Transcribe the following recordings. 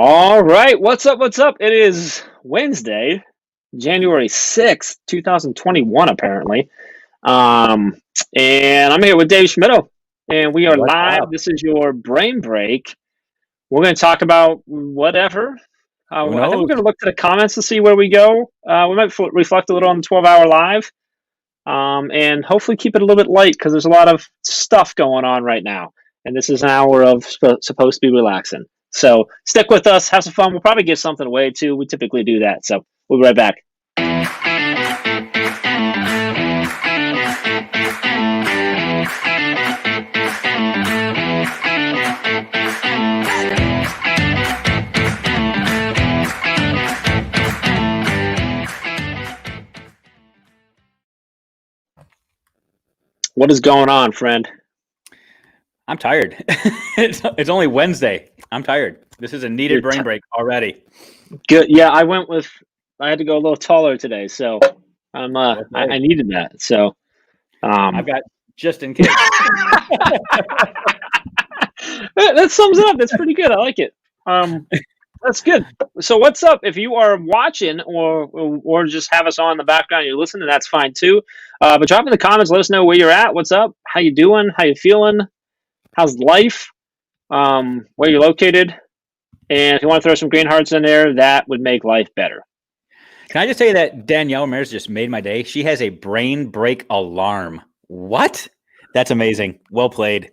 All right, what's up? What's up? It is Wednesday, January 6th, 2021, apparently. Um, and I'm here with Dave Schmitto, and we are What's live. up? This is your brain break. We're going to talk about whatever. Who I think we're knows? going to look to the comments to see where we go. We might reflect a little on the 12-hour live, and hopefully keep it a little bit light because there's a lot of stuff going on right now. And this is an hour of supposed to be relaxing. So stick with us, have some fun. We'll probably give something away too. We typically do that. So we'll be right back. What is going on, friend? I'm tired. It's only Wednesday. I'm tired. This is a needed brain break already. Good. Yeah, I had to go a little taller today, so I needed that. So I've got just in case. that sums it up. That's pretty good. I like it. That's good. So what's up? If you are watching or just have us on in the background, you're listening, that's fine too. But drop in the comments, let us know where you're at, what's up, how you doing, how you feeling, how's life, where you're located. And if you want to throw some green hearts in there, that would make life better. Can I just say that Danielle Mears just made my day? She has a brain break alarm. What? That's amazing. Well played.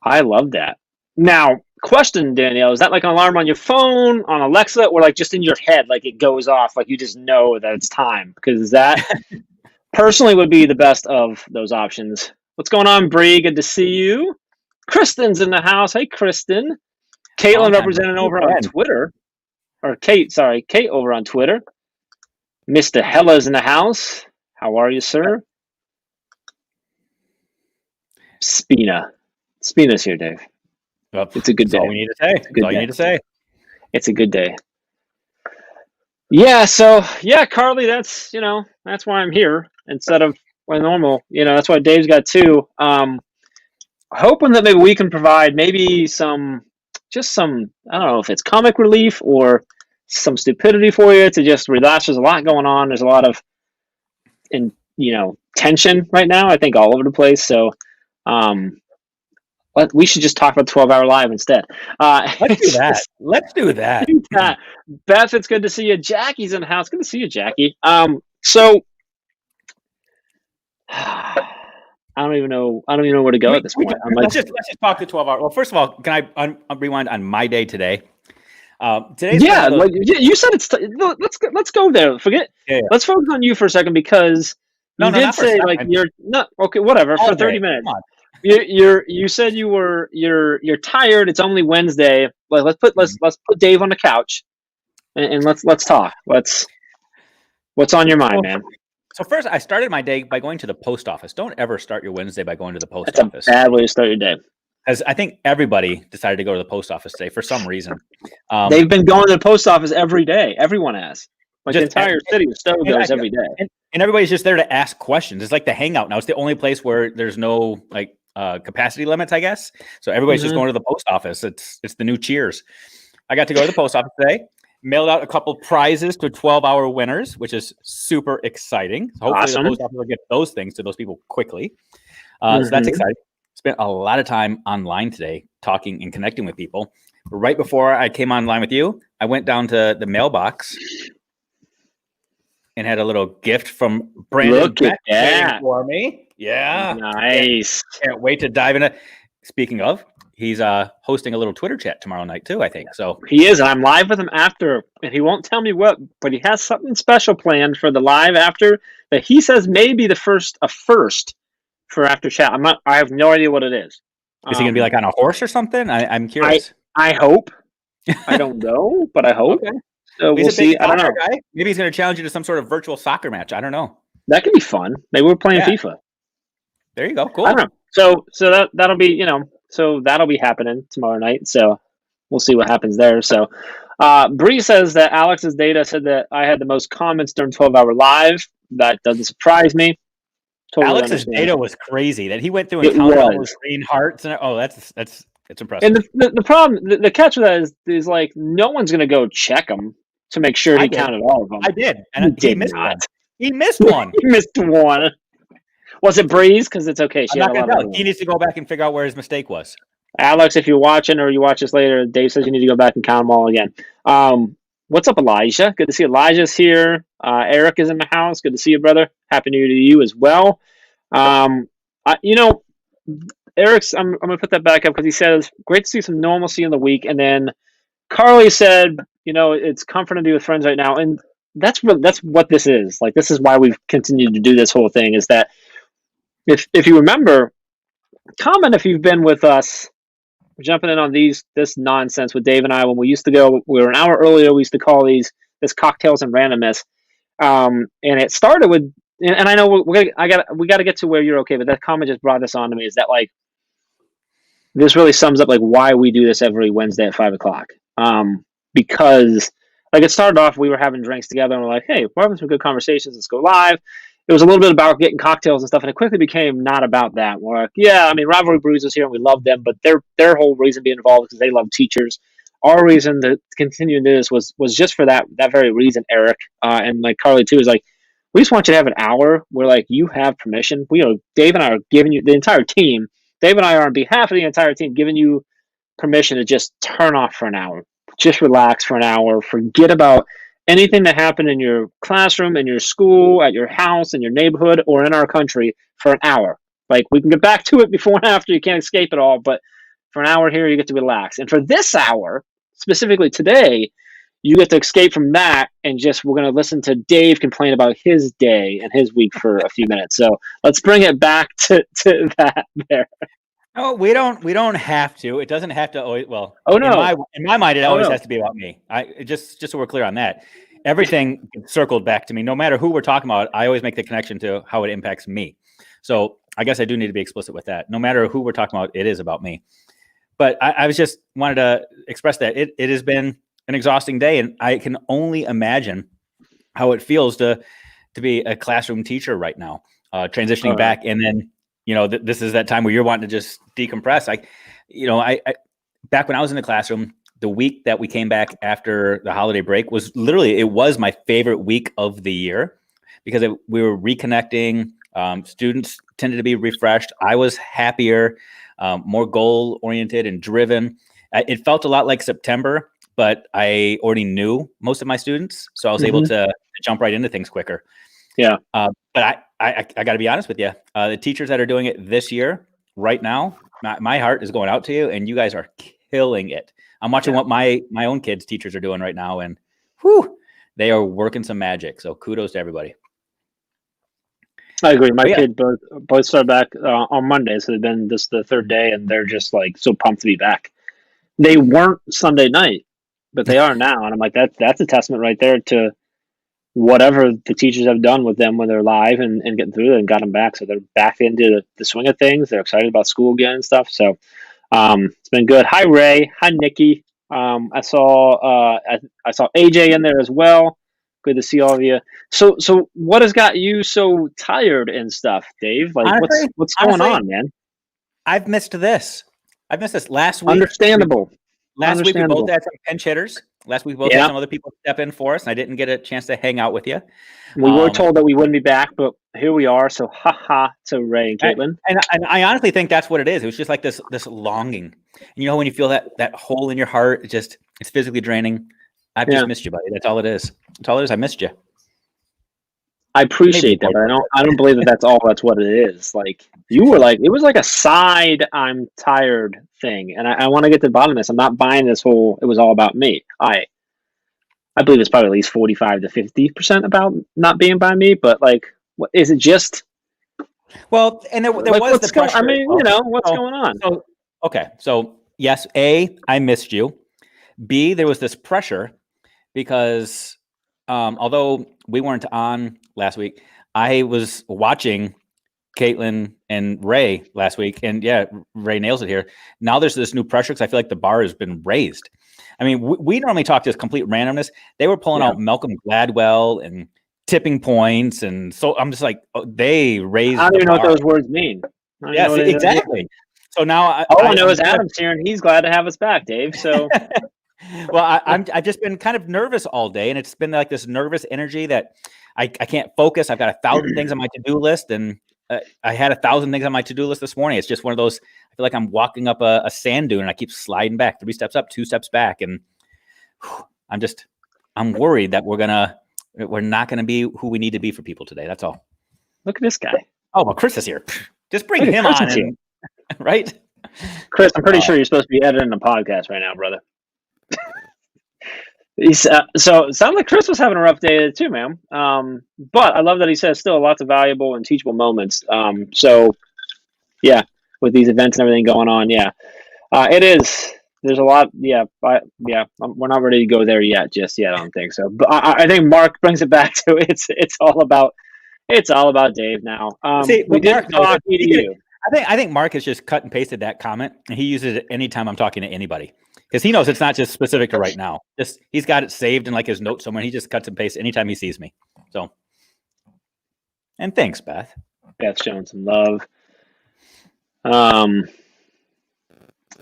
I love that. Now, question, Danielle, is that like an alarm on your phone, on Alexa, or like just in your head, like it goes off, like you just know that it's time? Because that personally would be the best of those options. What's going on, Bree? Good to see you. Kristen's in the house. Hey, Kristen. Caitlin representing over on Twitter. Or Kate over on Twitter. Mr. Hella's in the house. How are you, sir? Spina's here, Dave. Well, it's a good day. All we need to say. That's all you need to say. It's a good day. Yeah, so Carly, that's why I'm here instead of my normal. That's why Dave's got two. Hoping that maybe we can provide maybe some I don't know if it's comic relief or some stupidity for you to just relax. There's a lot going on. There's a lot of tension right now, I think, all over the place. So we should just talk about 12-hour live instead. Let's do that. Let's do that. Beth, it's good to see you. Jackie's in the house. Good to see you, Jackie. So I don't even know where to go at this point. Let's just talk the 12 hour. Well, first of all, can I rewind on my day today? Today's you said it's. Let's go there. Forget. Yeah. Let's focus on you for a second because you did say like you're not okay. Whatever for 30 minutes. You said you're tired. It's only Wednesday. Let's put Dave on the couch and let's talk. What's on your mind, man? So first, I started my day by going to the post office. Don't ever start your Wednesday by going to the post office. That's a bad way to start your day. Because I think everybody decided to go to the post office today for some reason. They've been going to the post office every day. Everyone has. Like the entire city of Stowe goes every day. And everybody's just there to ask questions. It's like the hangout now. It's the only place where there's no capacity limits, I guess. So everybody's just going to the post office. It's the new Cheers. I got to go to the post office today. Mailed out a couple prizes to 12-hour winners, which is super exciting. So hopefully the post office will get those things to those people quickly. So that's exciting. Spent a lot of time online today talking and connecting with people. Right before I came online with you, I went down to the mailbox and had a little gift from Brandon Beck for me. Yeah. Nice. Can't wait to dive into. Speaking of, he's hosting a little Twitter chat tomorrow night too, I think. So he is, and I'm live with him after, and he won't tell me what, but he has something special planned for the live after that he says may be a first for after chat. I have no idea what it is. Is he gonna be like on a horse or something? I'm curious. I hope. I don't know, but I hope. Okay. So we'll see. I don't know. Guy. Maybe he's gonna challenge you to some sort of virtual soccer match. I don't know. That could be fun. Maybe we're playing FIFA. There you go. Cool. I don't know. So that'll be that'll be happening tomorrow night. So we'll see what happens there. So Bree says that Alex's data said that I had the most comments during 12-hour live. That doesn't surprise me. Totally Alex's data was crazy. That he went through and counted all those green hearts and that's It's impressive. And the problem, the catch with that is like no one's going to go check him to make sure he counted all of them. I did, and He he did missed not. one. He missed one. He missed one. Was it Breeze? Because it's okay. I'm not going to tell. He needs to go back and figure out where his mistake was. Alex, if you're watching or you watch this later, Dave says you need to go back and count them all again. What's up, Elijah? Good to see Elijah's here. Eric is in the house. Good to see you, brother. Happy New Year to you as well. Eric's. I'm going to put that back up because he says great to see some normalcy in the week, and then Carly said, it's comforting to be with friends right now, and that's what this is. Like, this is why we've continued to do this whole thing. Is that if you remember, comment if you've been with us. We're jumping in on this nonsense with Dave and I when we used to go. We were an hour earlier. We used to call this cocktails and randomness, and it started with. And I know we got to get to where you're okay, but that comment just brought this on to me. Is that like this really sums up like why we do this every Wednesday at 5:00? Because like it started off, we were having drinks together, and we're like, hey, we're having some good conversations. Let's go live. It was a little bit about getting cocktails and stuff, and it quickly became not about that. We're like, yeah, I mean, Rivalry Brews is here, and we love them, but their whole reason being involved is because they love teachers. Our reason to continue this was just for that very reason, Eric, and like Carly too, is like, we just want you to have an hour where like you have permission. Dave and I are giving you the entire team. Dave and I are on behalf of the entire team giving you permission to just turn off for an hour, just relax for an hour, forget about anything that happened in your classroom, in your school, at your house, in your neighborhood, or in our country for an hour. Like, we can get back to it before and after. You can't escape it all, but for an hour here, you get to relax. And for this hour, specifically today, you get to escape from that, and we're going to listen to Dave complain about his day and his week for a few minutes. So let's bring it back to that there. No, we don't have to. It doesn't have to always. Well, oh no, in my mind, it always has to be about me. Just so we're clear on that. Everything circled back to me. No matter who we're talking about, I always make the connection to how it impacts me. So I guess I do need to be explicit with that. No matter who we're talking about, it is about me. But I was just wanted to express that it has been an exhausting day, and I can only imagine how it feels to be a classroom teacher right now, transitioning back, and then. This is that time where you're wanting to just decompress. I back when I was in the classroom, the week that we came back after the holiday break was it was my favorite week of the year because we were reconnecting. Students tended to be refreshed. I was happier, more goal oriented and driven. It felt a lot like September, but I already knew most of my students, so I was able to jump right into things quicker. Yeah. But I got to be honest with you. The teachers that are doing it this year, right now, my heart is going out to you, and you guys are killing it. I'm watching what my own kids' teachers are doing right now, and they are working some magic. So kudos to everybody. I agree. My kid both started back on Monday, so they've been this the third day, and they're just like so pumped to be back. They weren't Sunday night, but they are now, and I'm like, that's a testament right there to whatever the teachers have done with them when they're live and getting through it and got them back. So they're back into the swing of things. They're excited about school again and stuff. So it's been good. Hi, Ray. Hi, Nikki. I saw AJ in there as well. Good to see all of you. So what has got you so tired and stuff, Dave? Like, honestly, what's going on, man? I've missed this. Last week. Understandable. Last week we both had some pinch hitters. Last week we both had some other people step in for us, and I didn't get a chance to hang out with you. We were told that we wouldn't be back, but here we are. So to Ray and Caitlin. And I honestly think that's what it is. It was just like this longing. And when you feel that hole in your heart, it's physically draining. I've just missed you, buddy. That's all it is. That's all it is. I missed you. I appreciate that, but I don't believe that's what it is. Like, you were like, it was like a side I'm tired thing, and I want to get to the bottom of this. I'm not buying this whole it was all about me. I believe it's probably at least 45 to 50% about not being by me, but like, what is it just? Well, and there was the pressure. What's going on? So, okay, so yes, A, I missed you. B, there was this pressure because although we weren't on last week, I was watching Caitlin and Ray last week, and Ray nails it here. Now there's this new pressure because I feel like the bar has been raised. I mean, we normally talk this complete randomness. They were pulling out Malcolm Gladwell and tipping points, and so I'm just like, they raised. I don't even know what those words mean. Yes, exactly. So now all I know is Adam's here, and he's glad to have us back, Dave. So, well, I've just been kind of nervous all day, and it's been like this nervous energy that I can't focus. I've got 1,000 things on my to-do list, and I had 1,000 things on my to-do list this morning. It's just one of those. I feel like I'm walking up a sand dune, and I keep sliding back, 3 steps up, 2 steps back, and I'm worried that we're not gonna be who we need to be for people today. That's all. Look at this guy. Oh, well, Chris is here. Just bring him on, right? Chris, I'm pretty sure you're supposed to be editing a podcast right now, brother. So it sounds like Chris was having a rough day too, man. But I love that he says still lots of valuable and teachable moments. So yeah, with these events and everything going on, it is. There's a lot. We're not ready to go there just yet. I don't think so. But I think Mark brings it back to it's all about Dave now. See, we did talk to you. I think Mark has just cut and pasted that comment, and he uses it anytime I'm talking to anybody. Because he knows it's not just specific to right now. Just he's got it saved in like his notes somewhere. He just cuts and pastes anytime he sees me. So, and thanks, Beth. Beth's showing some love.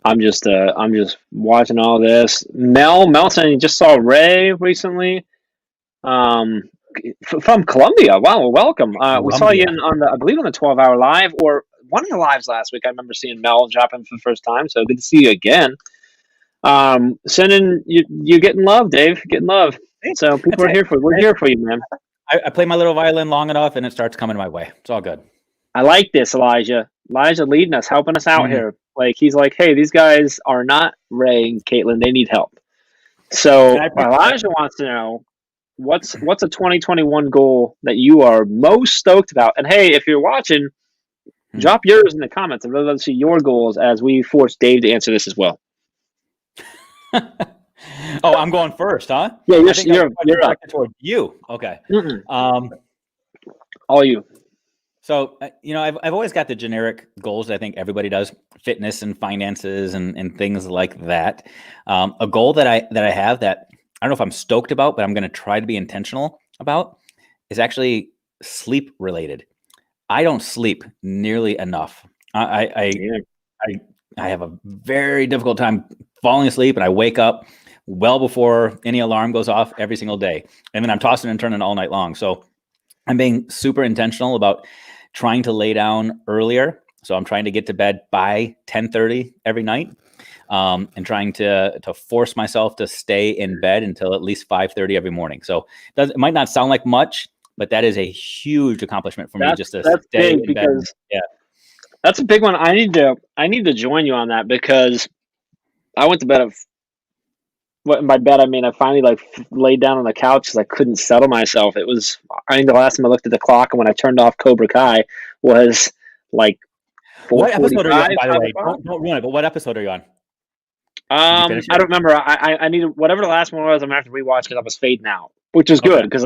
I'm just watching all this. Mel saying he just saw Ray recently. From Colombia. Wow, welcome. We saw you I believe on the 12-hour live or one of the lives last week. I remember seeing Mel drop in for the first time. So good to see you again. Sending you getting love, Dave. Getting love. So people are here for you. We're here for you, man. I play my little violin long enough, and it starts coming my way. It's all good. I like this, Elijah. Elijah leading us, helping us out here. Like he's like, hey, these guys are not Ray and Caitlin. They need help. So Elijah wants to know what's a 2021 goal that you are most stoked about. And hey, if you're watching, drop yours in the comments. I'd really love to see your goals as we force Dave to answer this as well. Oh, I'm going first, huh? Yeah, you're up. Toward you. Okay. All you. So, I've always got the generic goals that I think everybody does: fitness and finances and things like that. A goal that I have that I don't know if I'm stoked about, but I'm going to try to be intentional about is actually sleep related. I don't sleep nearly enough. I have a very difficult time falling asleep, and I wake up well before any alarm goes off every single day. And then I'm tossing and turning all night long. So I'm being super intentional about trying to lay down earlier. So I'm trying to get to bed by 10:30 every night, and trying to force myself to stay in bed until at least 5:30 every morning. So it might not sound like much, but that is a huge accomplishment for me just to stay in bed. Yeah. That's a big one. I need to join you on that because I went to bed by bed I mean I finally laid down on the couch because I couldn't settle myself. It was I think the last time I looked at the clock and when I turned off Cobra Kai was like 4:45. What episode are you on, by the way? Don't ruin it. But what episode are you on? I don't remember. I needed whatever the last one was. I'm gonna have to rewatch because I was fading out, which was good because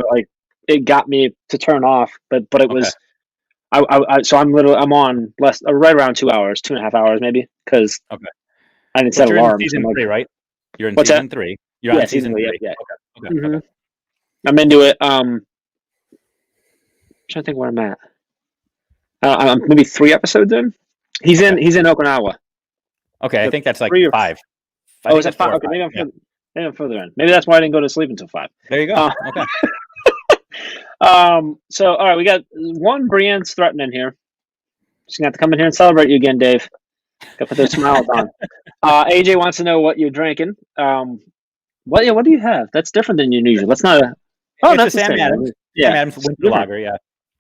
it got me to turn off. But it was. So I'm on right around 2 hours, 2.5 hours maybe, because I didn't set alarms. Season 3, right? You're in What's season that? 3. You're on season 3. Yeah. Okay. Okay. I'm into it. I'm trying to think where I'm at. I'm maybe 3 episodes in. He's in Okinawa. Okay, I think that's like 5. Oh, is that 5? Okay, maybe I'm further in. Maybe that's why I didn't go to sleep until 5. There you go. Okay. So all right, we got one Brienne's threatening here. She's gonna have to come in here and celebrate you again, Dave. Gotta put those smiles on. AJ wants to know what you're drinking. What do you have? That's different than your usual. That's not a. Oh, it's that's a Sam Adams. Yeah, Sam Adams Winter Lager. Yeah.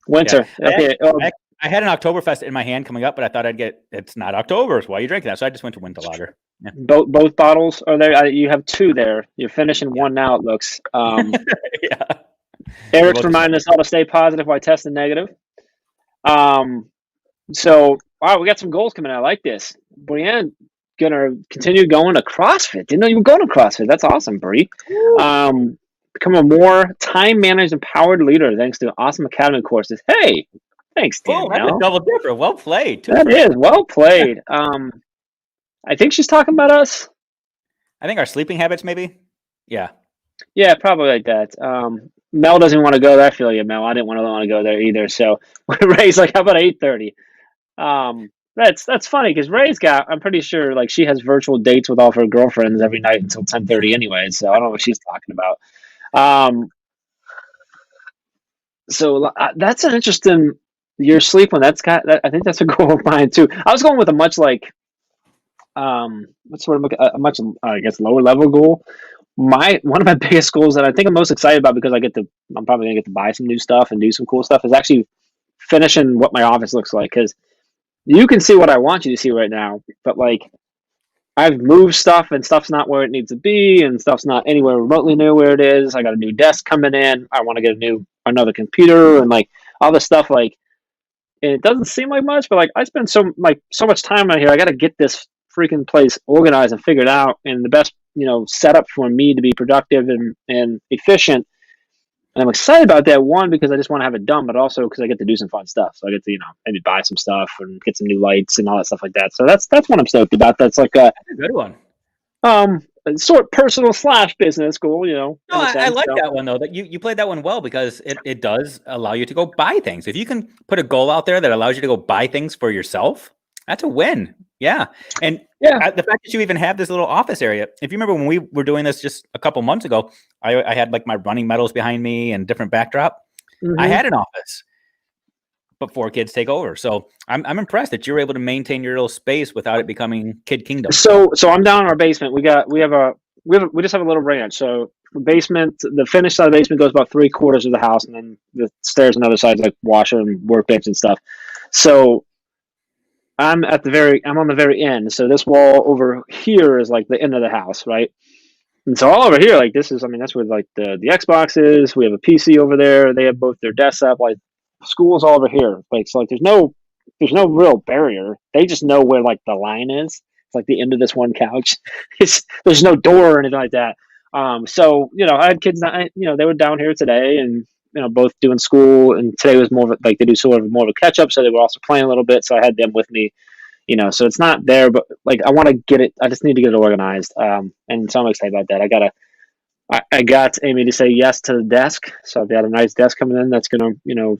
Winter. Yeah. Okay. I had an Oktoberfest in my hand coming up, but I thought it's not October, so why are you drinking that? So I just went to Winter Lager. Yeah. Both bottles are there. You have 2 there. You're finishing one now. It looks. Yeah. Eric's reminding us all to stay positive while testing negative. So, all right, we got some goals coming out. I like this. Brienne gonna continue going to CrossFit. Didn't know you were going to CrossFit. That's awesome, Brie. Become a more time-managed, empowered leader thanks to awesome academy courses. Hey, thanks, Dan. Oh, that's a double dipper. Well played. That is well played. I think she's talking about us. I think our sleeping habits, maybe. Yeah. Yeah, probably like that. Mel doesn't want to go there. I feel you, Mel. I didn't want to go there either. So Ray's like, how about 8:30? that's funny because Ray's got. I'm pretty sure like she has virtual dates with all of her girlfriends every night until 10:30 anyway. So I don't know what she's talking about. Um, that's an interesting. Your sleep one. That's got. I think that's a goal of mine too. I was going with a much like what's sort of a much I guess lower level goal. My one of my biggest goals that I think I'm most excited about because I'm probably gonna get to buy some new stuff and do some cool stuff is actually finishing what my office looks like because you can see what I want you to see right now, but like I've moved stuff and stuff's not where it needs to be and stuff's not anywhere remotely near where it is. I got a new desk coming in. I want to get another computer and like all this stuff like and it doesn't seem like much, but like I spend so much time out here. I got to get this freaking place organized and figured out and the best, setup for me to be productive and efficient. And I'm excited about that one because I just want to have it done, but also because I get to do some fun stuff. So I get to, maybe buy some stuff and get some new lights and all that stuff like that. So that's what I'm stoked about. That's like a good one. Sort of personal / business goal, No, I like that one though. That you played that one well because it does allow you to go buy things. If you can put a goal out there that allows you to go buy things for yourself, that's a win. Yeah. And the fact that you even have this little office area. If you remember when we were doing this just a couple months ago, I had like my running medals behind me and different backdrop. Mm-hmm. I had an office, but 4 kids take over. So I'm impressed that you're able to maintain your little space without it becoming kid kingdom. So I'm down in our basement. We just have a little ranch. So the basement, the finished side of the basement goes about 3/4 of the house, and then the stairs on the other side is like washer and workbench and stuff. So I'm on the very end. So this wall over here is like the end of the house, right? And so all over here, like that's where like the Xbox is. We have a PC over there. They have both their desks up. Like school's all over here. Like so, like there's no real barrier. They just know where like the line is. It's like the end of this one couch. There's no door or anything like that. So I had kids. They were down here today, and both doing school. And today was more of like they do sort of more of a catch up. So they were also playing a little bit. So I had them with me. So it's not there, but like I want to get it. I just need to get it organized. And so I'm excited about that. I got Amy to say yes to the desk, so I've got a nice desk coming in that's gonna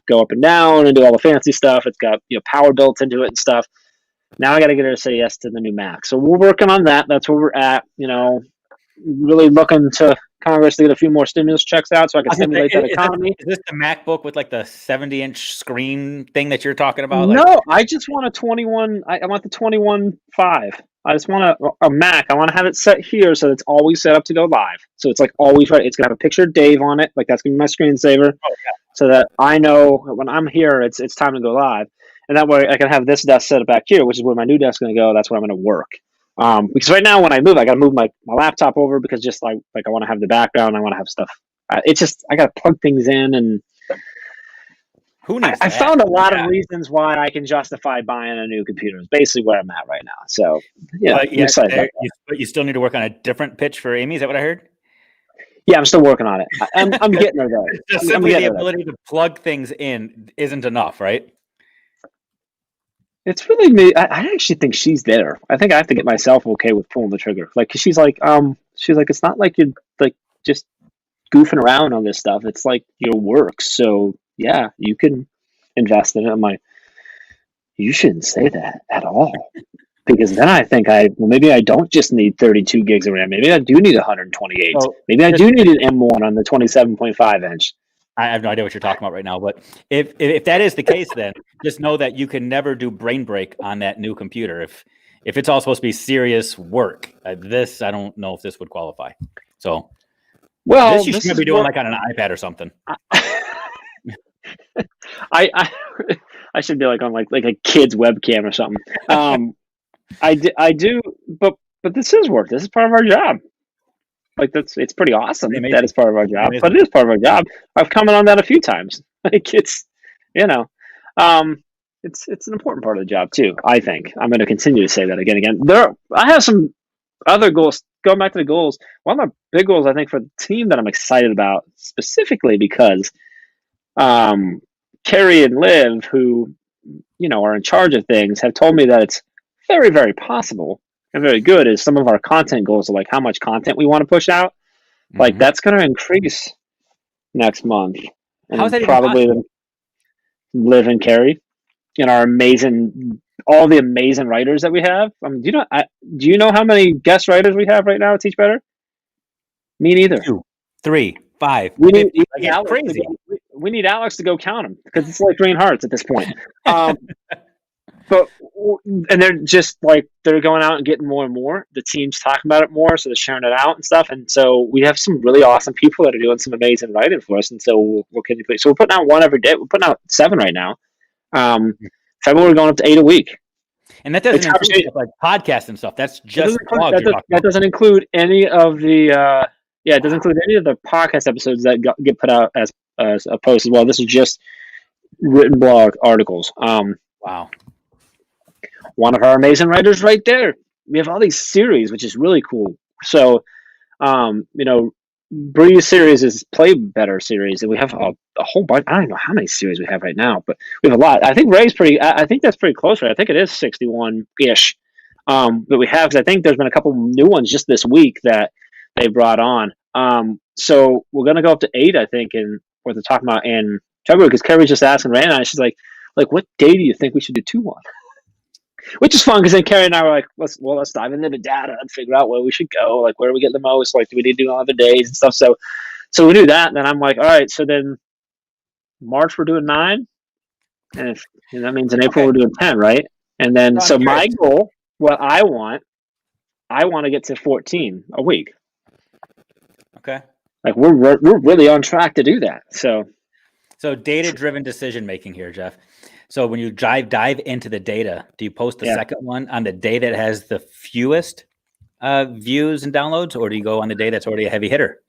go up and down and do all the fancy stuff. It's got power built into it and stuff. Now I got to get her to say yes to the new Mac. So we're working on that. That's where we're at. Really looking to Congress to get a few more stimulus checks out so I can stimulate that economy. Is this the MacBook with like the 70-inch screen thing that you're talking about? No, I just want a 21. I want the 21.5. I just want a Mac. I want to have it set here so it's always set up to go live. So it's like always right. It's gonna have a picture of Dave on it. Like that's gonna be my screensaver, so that I know when I'm here, it's time to go live. And that way I can have this desk set up back here, which is where my new desk is gonna go. That's where I'm gonna work. Because right now when I move, I gotta move my laptop over because just like I want to have the background. I want to have stuff. It's just I gotta plug things in and. Who needs I found a lot of reasons why I can justify buying a new computer. Is basically where I'm at right now. So, I'm excited about that. But you still need to work on a different pitch for Amy. Is that what I heard? Yeah, I'm still working on it. I'm getting there though. Just simply the ability to plug things in isn't enough, right? It's really me. I actually think she's there. I think I have to get myself okay with pulling the trigger. Like, 'cause she's like, it's not like you're like just goofing around on this stuff. It's like your work. So yeah, you can invest in it. I'm like, you shouldn't say that at all. Because then I think maybe I don't just need 32 gigs of RAM. Maybe I do need 128. Maybe I do need an M1 on the 27.5 inch. I have no idea what you're talking about right now. But if that is the case, then just know that you can never do brain break on that new computer. If it's all supposed to be serious work, I don't know if this would qualify. So, you should be doing like on an iPad or something. I should be like on like a kid's webcam or something. I do, but this is work. This is part of our job. Like it's pretty awesome. That is part of our job, but it is part of our job. I've come in on that a few times. Like it's an important part of the job too. I think I'm going to continue to say that again. I have some other goals. Going back to the goals, one of my big goals I think for the team that I'm excited about specifically because Carrie and Liv, who are in charge of things, have told me that it's very, very possible and very good is some of our content goals are like how much content we want to push out. Mm-hmm. Like that's going to increase next month. And how's that probably Liv and Carrie. and all the amazing writers that we have. Do you know how many guest writers we have right now at Teach Better? Me neither. 2, 3, 5, We need, 50. Like, it's crazy. we need Alex to go count them because it's like green hearts at this point. And they're just like, they're going out and getting more and more. The team's talking about it more, so they're sharing it out and stuff. And so we have some really awesome people that are doing some amazing writing for us. And so we'll continue. So we're putting out one every day. We're putting out 7 right now. February we're going up to 8 a week. And that doesn't include stuff like podcasts and stuff. That's just that doesn't include any of the it doesn't include any of the podcast episodes that get put out as a post as well. This is just written blog articles. Wow. One of our amazing writers right there. We have all these series, which is really cool. So, Bree's series is Play Better series, and we have a whole bunch. I don't even know how many series we have right now, but we have a lot. I think Ray's I think that's pretty close, right? I think it is 61-ish. But we have, because I think there's been a couple new ones just this week that they brought on. So we're going to go up to 8, I think, and what they're talking about in February, because Carrie's just asking Ray and I, she's like, what day do you think we should do 2 on? Which is fun, because then Carrie and I were like, let's dive into the data and figure out where we should go, like where we get the most, like do we need to do on other days and stuff. So we do that, and then I'm like, all right, so then March we're doing 9, and that means in April we're doing 10, right? And then my goal, what I want to get to 14 a week. Okay. Like we're really on track to do that. So data-driven decision making here, Jeff. So when you dive into the data, do you post the second one on the day that has the fewest views and downloads, or do you go on the day that's already a heavy hitter?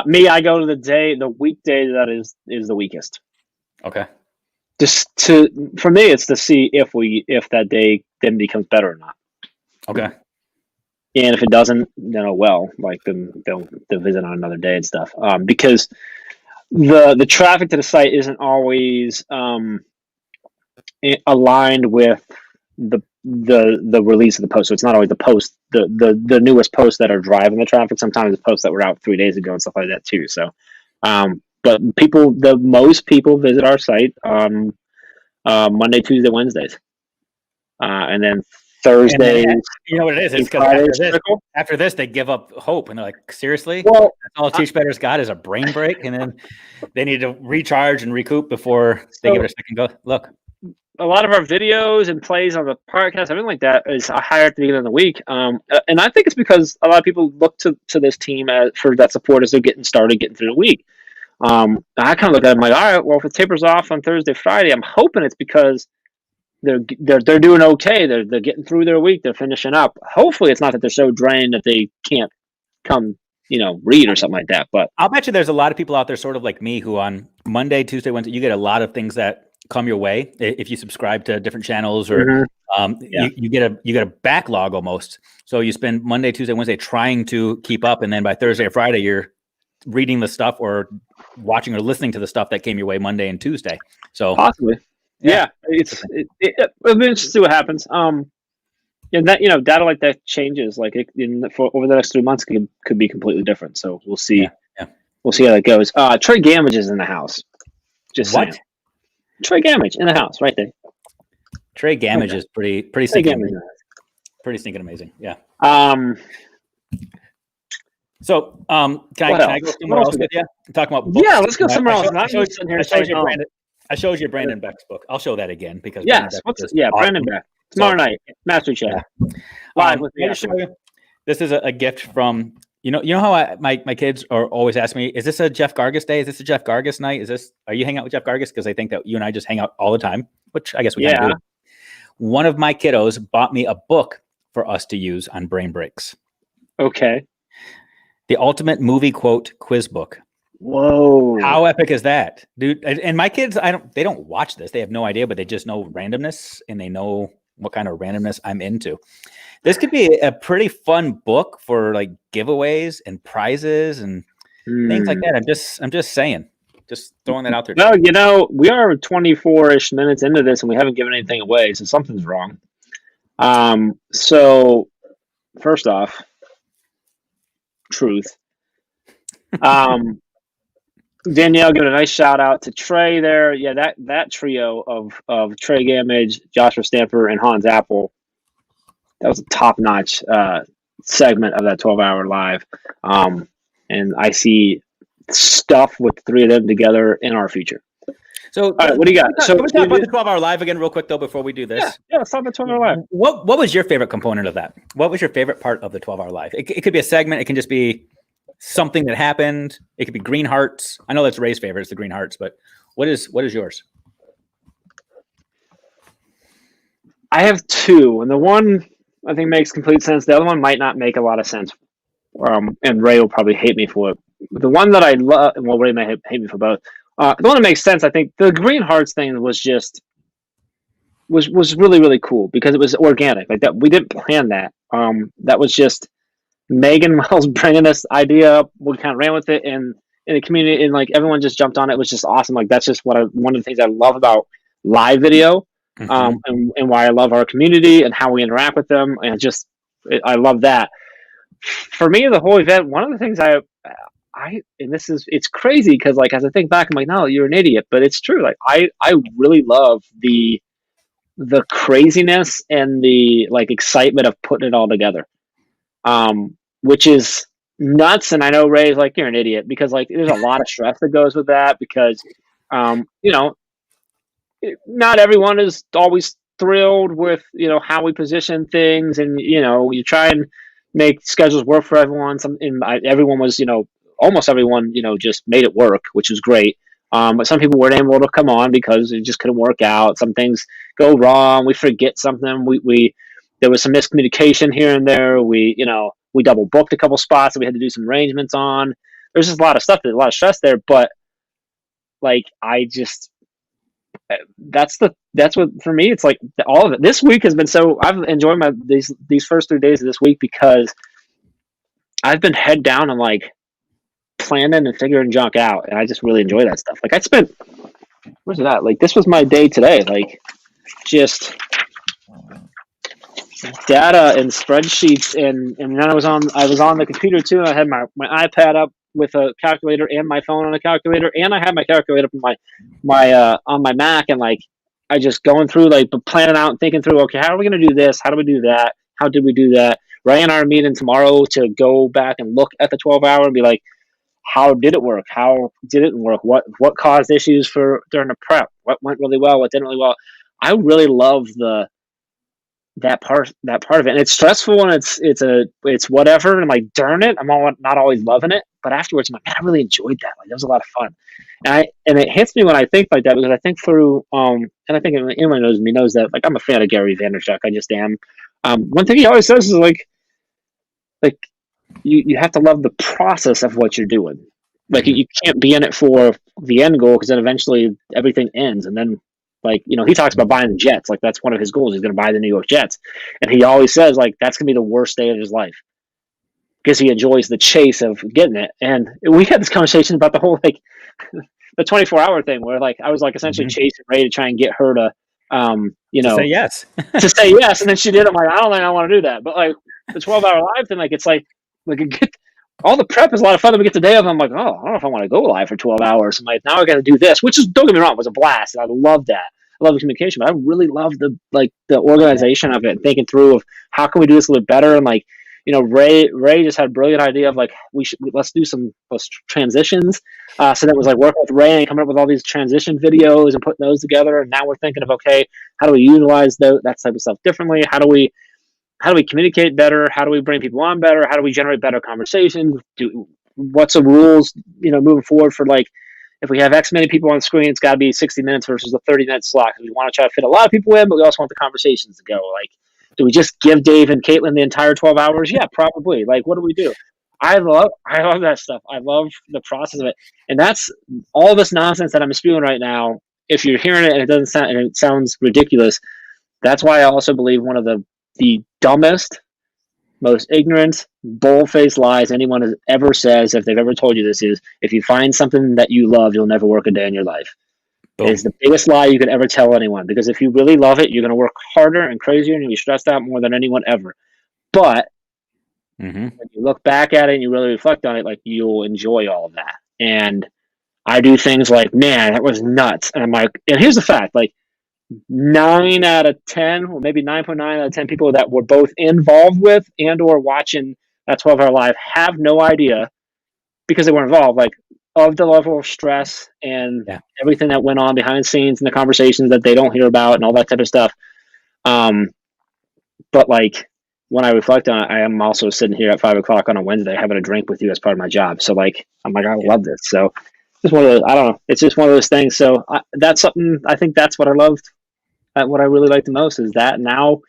Me, I go to the weekday that is the weakest. Okay. For me, it's to see if that day then becomes better or not. Okay. And if it doesn't, then they'll visit on another day and stuff. Because the traffic to the site isn't always aligned with the release of the post. So it's not always the post, the newest posts that are driving the traffic. Sometimes it's posts that were out 3 days ago and stuff like that too. So, but most people visit our site on Monday, Tuesday, Wednesdays, and then Thursdays. You know what it is? It's because after this, they give up hope, and they're like, seriously? Well, that's all Teach Better's got is a brain break, and then they need to recharge and recoup before they give it a second go. Look. A lot of our videos and plays on the podcast, everything like that, is higher at the beginning of the week. And I think it's because a lot of people look to this team for that support as they're getting started, getting through the week. I kind of look at it, I'm like, all right, well, if it tapers off on Thursday, Friday, I'm hoping it's because they're doing okay. They're getting through their week. They're finishing up. Hopefully, it's not that they're so drained that they can't come, read or something like that. But I'll bet you there's a lot of people out there, sort of like me, who on Monday, Tuesday, Wednesday, you get a lot of things that come your way if you subscribe to different channels, or you get a backlog almost. So you spend Monday, Tuesday, Wednesday trying to keep up, and then by Thursday or Friday you're reading the stuff or watching or listening to the stuff that came your way Monday and Tuesday. So possibly, it's we'll just see what happens. And that data like that changes. Like over the next 3 months could be completely different. So we'll see. Yeah. We'll see how that goes. Trey Gamage is in the house. Just what? Saying. Trey Gamage in the house, right there. Trey Gamage is pretty stinking, pretty stinking amazing. Yeah. So, can I go somewhere else with you? I'm talking about books. Yeah, let's go somewhere else. I showed you Brandon Beck's book. I'll show that again because Brandon Beck tomorrow night, Mastery Chat. Live with me. This is a gift from. You know how my kids are always asking me, is this a Jeff Gargas day? Is this a Jeff Gargas night? Are you hanging out with Jeff Gargas? Because they think that you and I just hang out all the time, which I guess we kind of do. One of my kiddos bought me a book for us to use on brain breaks. Okay. The Ultimate Movie Quote Quiz Book. Whoa. How epic is that? Dude, and my kids, they don't watch this. They have no idea, but they just know randomness, and they know what kind of randomness I'm into. This could be a pretty fun book for like giveaways and prizes and things like that. I'm just saying, just throwing that out there. No, we are 24-ish minutes into this and we haven't given anything away, so something's wrong. So first off, truth. Danielle giving a nice shout out to Trey there. Yeah, that trio of Trey Gamage, Joshua Stamper, and Hans Apple, that was a top notch segment of that 12-hour live. And I see stuff with the three of them together in our future. So, all right, what do you got? Can we talk about the 12-hour live again real quick, though, before we do this? Yeah, let's talk about 12-hour live. What was your favorite component of that? What was your favorite part of the 12-hour live? It could be a segment. It can just be something that happened. It could be green hearts. I know that's Ray's favorite, it's the green hearts, but what is yours? I have two, and the one I think makes complete sense. The other one might not make a lot of sense, and Ray will probably hate me for it. The one that I love, well, Ray may hate me for both. The one that makes sense, I think, the green hearts thing was just was really, really cool because it was organic. Like that, we didn't plan that. That was just Megan Wells bringing this idea up. We kind of ran with it, and in the community, and like everyone just jumped on it. It was just awesome. Like that's just one of the things I love about live video, and why I love our community and how we interact with them. And I love that. For me, the whole event, one of the things and it's crazy because like as I think back, I'm like, no, you're an idiot, but it's true. Like I really love the craziness and the like excitement of putting it all together, which is nuts. And I know Ray's like, you're an idiot because like there's a lot of stress that goes with that because not everyone is always thrilled with how we position things, and you try and make schedules work for everyone. Everyone was almost everyone just made it work, which was great. But some people weren't able to come on because it just couldn't work out. Some things go wrong. We forget something. We there was some miscommunication here and there. We double booked a couple spots that we had to do some arrangements on. There's just a lot of stuff, a lot of stress there. But like that's what for me. It's like all of it. This week has been so. I've enjoyed these first 3 days of this week because I've been head down and like planning and figuring junk out, and I just really enjoy that stuff. Like I spent, where's it at? Like this was my day today. Like just data and spreadsheets, and then I was on the computer too. And I had my iPad up with a calculator and my phone on a calculator, and I had my calculator up on my Mac, and like I just going through like planning out and thinking through. Okay, how are we going to do this? How do we do that? How did we do that? Ray and I are meeting tomorrow to go back and look at the 12-hour and be like, how did it work? How did it work? What caused issues during the prep? What went really well? What didn't really well? I really love that part of it. And it's stressful and it's whatever. And like, darn it, I'm not always loving it. But afterwards, I'm like, man, I really enjoyed that. Like, that was a lot of fun. And it hits me when I think like that because I think through and I think anyone knows me knows that like I'm a fan of Gary Vaynerchuk. I just am. One thing he always says is like you have to love the process of what you're doing. Like you can't be in it for the end goal because then eventually everything ends. And then like, he talks about buying the Jets. Like that's one of his goals. He's going to buy the New York Jets. And he always says like, that's going to be the worst day of his life because he enjoys the chase of getting it. And we had this conversation about the whole, like the 24-hour thing where like, I was like essentially chasing Ray to try and get her to, to say yes, to say yes. And then she did. I'm like, I don't think I want to do that. But like the 12-hour live thing, like, it's like all the prep is a lot of fun. Then we get the day of, I'm like, oh, I don't know if I want to go live for 12 hours. I'm like, now I got to do this, which is, don't get me wrong, was a blast. And I love that. I love the communication, but I really love the organization of it and thinking through of how can we do this a little bit better. And like, Ray just had a brilliant idea of like, let's do some transitions. So that was like working with Ray and coming up with all these transition videos and putting those together. And now we're thinking of, okay, how do we utilize that type of stuff differently? How do we communicate better? How do we bring people on better? How do we generate better conversations? What's the rules, moving forward for like, if we have X many people on the screen, it's got to be 60 minutes versus a 30-minute slot. We want to try to fit a lot of people in, but we also want the conversations to go. Like, do we just give Dave and Caitlin the entire 12 hours? Yeah, probably. Like, what do we do? I love that stuff. I love the process of it. And that's all this nonsense that I'm spewing right now. If you're hearing it and it sounds ridiculous, that's why I also believe one of the dumbest, most ignorant, bold-faced lies anyone has ever says, if they've ever told you this, is if you find something that you love, you'll never work a day in your life. It is the biggest lie you could ever tell anyone, because if you really love it, you're going to work harder and crazier and you'll be stressed out more than anyone ever. But when you look back at it and you really reflect on it, like, you'll enjoy all of that. And I do things like, man, that was nuts. And I'm like, and here's the fact, like 9 out of 10, or maybe 9.9 out of 10 people that were both involved with and or watching that 12-hour live have no idea, because they weren't involved, like, of the level of stress and Yeah. everything that went on behind the scenes and the conversations that they don't hear about and all that type of stuff. But like, when I reflect on it, I am also sitting here at 5 o'clock on a Wednesday having a drink with you as part of my job. So like, I'm like, I love this. So just one of those, I don't know. It's just one of those things. So that's something, I think that's what I loved. What I really like the most is that now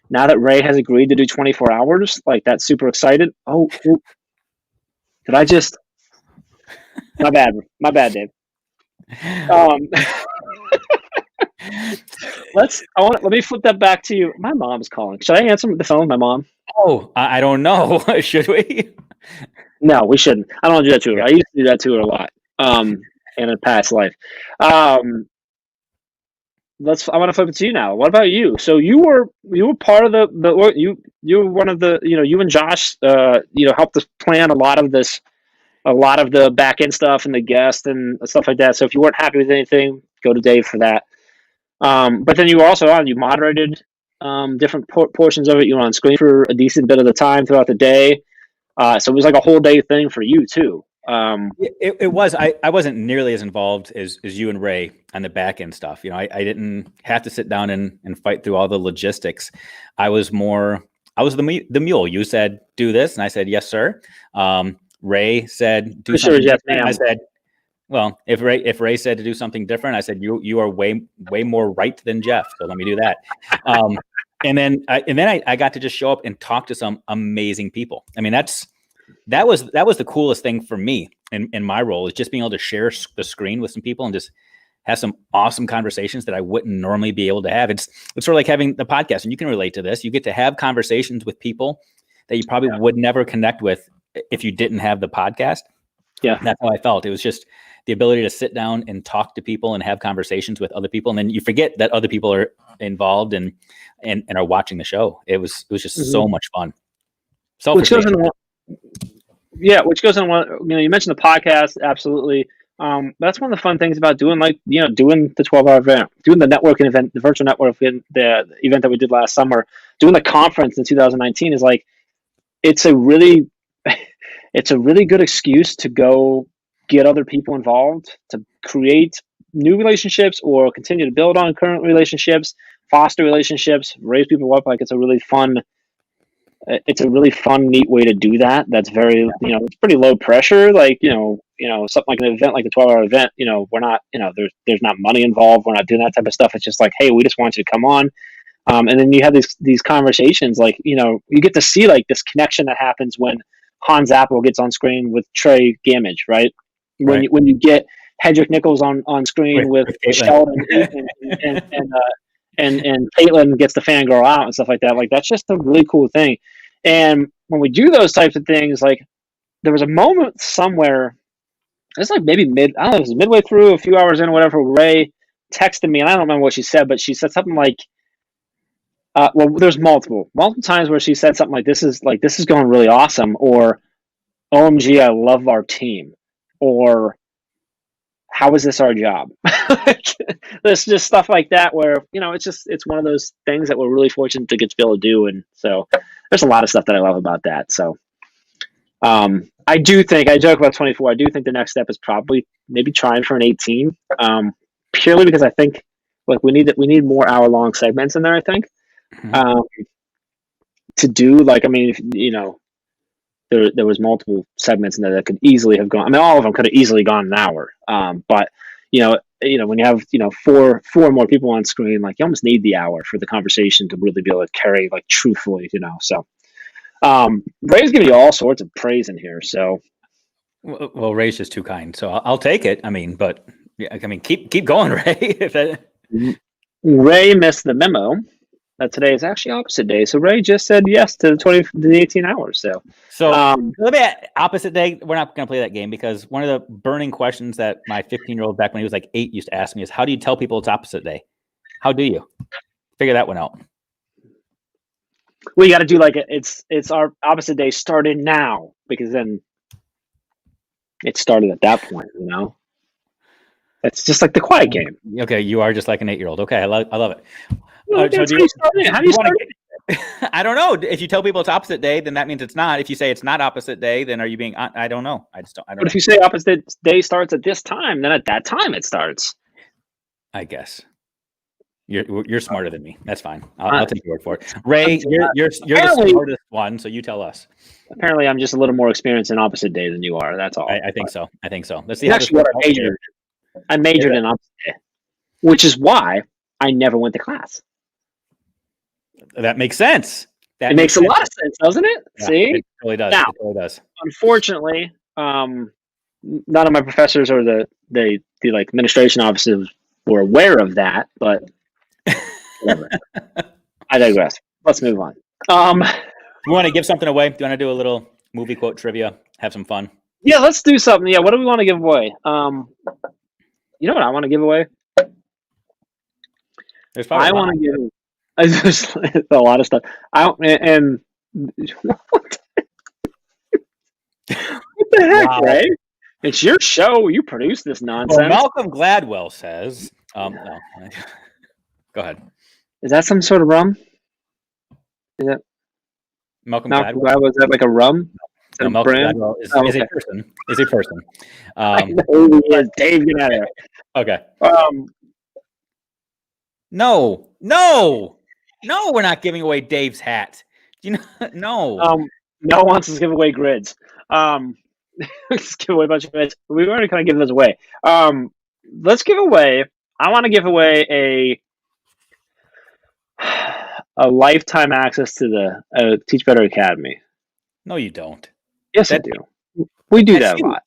that Ray has agreed to do 24 hours, like, that's super excited. Oh, did I just, my bad, Dave. Let me flip that back to you. My mom's calling. Should I answer the phone with my mom? Oh, I don't know. Should we? No, we shouldn't. I don't do that to her. I used to do that to her a lot. In a past life. I want to flip it to you now. What about you? So you were part of you were one of the, you and Josh helped us plan a lot of the back end stuff and the guests and stuff like that. So if you weren't happy with anything, go to Dave for that. But then you were also you moderated different portions of it. You were on screen for a decent bit of the time throughout the day. So it was like a whole day thing for you too. It was. I wasn't nearly as involved as you and Ray on the back end stuff. I didn't have to sit down and fight through all the logistics. I was the mule. You said, do this. And I said, yes, sir. Ray said, do something different. I said, well, if Ray said to do something different, I said, you are way more right than Jeff. So let me do that. And then I got to just show up and talk to some amazing people. I mean, that was the coolest thing for me in my role, is just being able to share the screen with some people and just have some awesome conversations that I wouldn't normally be able to have. It's sort of like having the podcast, and you can relate to this. You get to have conversations with people that you probably would never connect with if you didn't have the podcast. Yeah. That's how I felt. It was just the ability to sit down and talk to people and have conversations with other people. And then you forget that other people are involved and are watching the show. It was just so much fun. Which goes in one, you mentioned the podcast. Absolutely. That's one of the fun things about doing doing the 12-hour event, doing the networking event, the virtual networking, the event that we did last summer, doing the conference in 2019 is like, it's a really good excuse to go get other people involved, to create new relationships or continue to build on current relationships, foster relationships, raise people up. Like, it's a really fun, neat way to do that. That's very, it's pretty low pressure. Like, something like an event, like a 12-hour event, we're not, there's not money involved. We're not doing that type of stuff. It's just like, hey, we just want you to come on. And then you have these conversations, like, you get to see like this connection that happens when Hans Apple gets on screen with Trey Gamage, right? When you get Hedrick Nichols on screen with Sheldon and Caitlin gets the fangirl out and stuff like that. Like, that's just a really cool thing. And when we do those types of things, like, there was a moment somewhere, it's like maybe it was midway through, a few hours in or whatever, Ray texted me, and I don't remember what she said, but she said something like, well, there's multiple times where she said something like, this is going really awesome, or OMG, I love our team, or how is this our job? There's just stuff like that where, it's one of those things that we're really fortunate to get to be able to do. And so there's a lot of stuff that I love about that. So I joke about 24. I do think the next step is probably maybe trying for an 18, purely because I think, like, we need more hour-long segments in there, I think. To do, like, I mean, there was multiple segments in there that could easily have gone. I mean, all of them could have easily gone an hour. But when you have four more people on screen, like, you almost need the hour for the conversation to really be able to carry, like, truthfully. So Ray's giving you all sorts of praise in here. So well, Ray's just too kind, so I'll take it. I mean, but keep going, Ray. Ray missed the memo that today is actually opposite day. So Ray just said yes to the 18 hours. So let me opposite day. We're not going to play that game, because one of the burning questions that my 15-year-old back when he was like 8 used to ask me is, how do you tell people it's opposite day? How do you figure that one out? Well, you got to do like it's our opposite day started now, because then it started at that point, It's just like the Quiet Game. Okay, you are just like an 8-year-old. Okay, I love it. Well, So how do you start it? How do you start it? I don't know. If you tell people it's opposite day, then that means it's not. If you say it's not opposite day, then are you being? I don't know. I don't. But if you say opposite day starts at this time, then at that time it starts. I guess you're smarter than me. That's fine. I'll take your word for it. Ray, you're the smartest one, so you tell us. Apparently, I'm just a little more experienced in opposite day than you are. That's all. I think so. Let's see. That's what I majored in opposite day, which is why I never went to class. That makes sense. It makes a lot of sense, doesn't it? Yeah, See, it totally does. Now, it totally does. Unfortunately, none of my professors or the like administration officers were aware of that. But whatever. I digress. Let's move on. You want to give something away? Do you want to do a little movie quote trivia? Have some fun. Yeah, let's do something. Yeah, what do we want to give away? You know what I want to give away? There's probably want to give. There's a lot of stuff. What the heck, wow. Ray? It's your show. You produce this nonsense. Well, Malcolm Gladwell says. No. Go ahead. Is that some sort of rum? Is that Malcolm Gladwell? Is that like a rum? No, Malcolm Gladwell is a person. Is a person. Dave, get out of here. Okay. No, we're not giving away Dave's hat. You know, no. No one wants to give away grids. Let's give away a bunch of grids. We've already kind of given those away. Let's give away. I want to give away a lifetime access to the Teach Better Academy. No, you don't. Yes, I do. We do that a lot.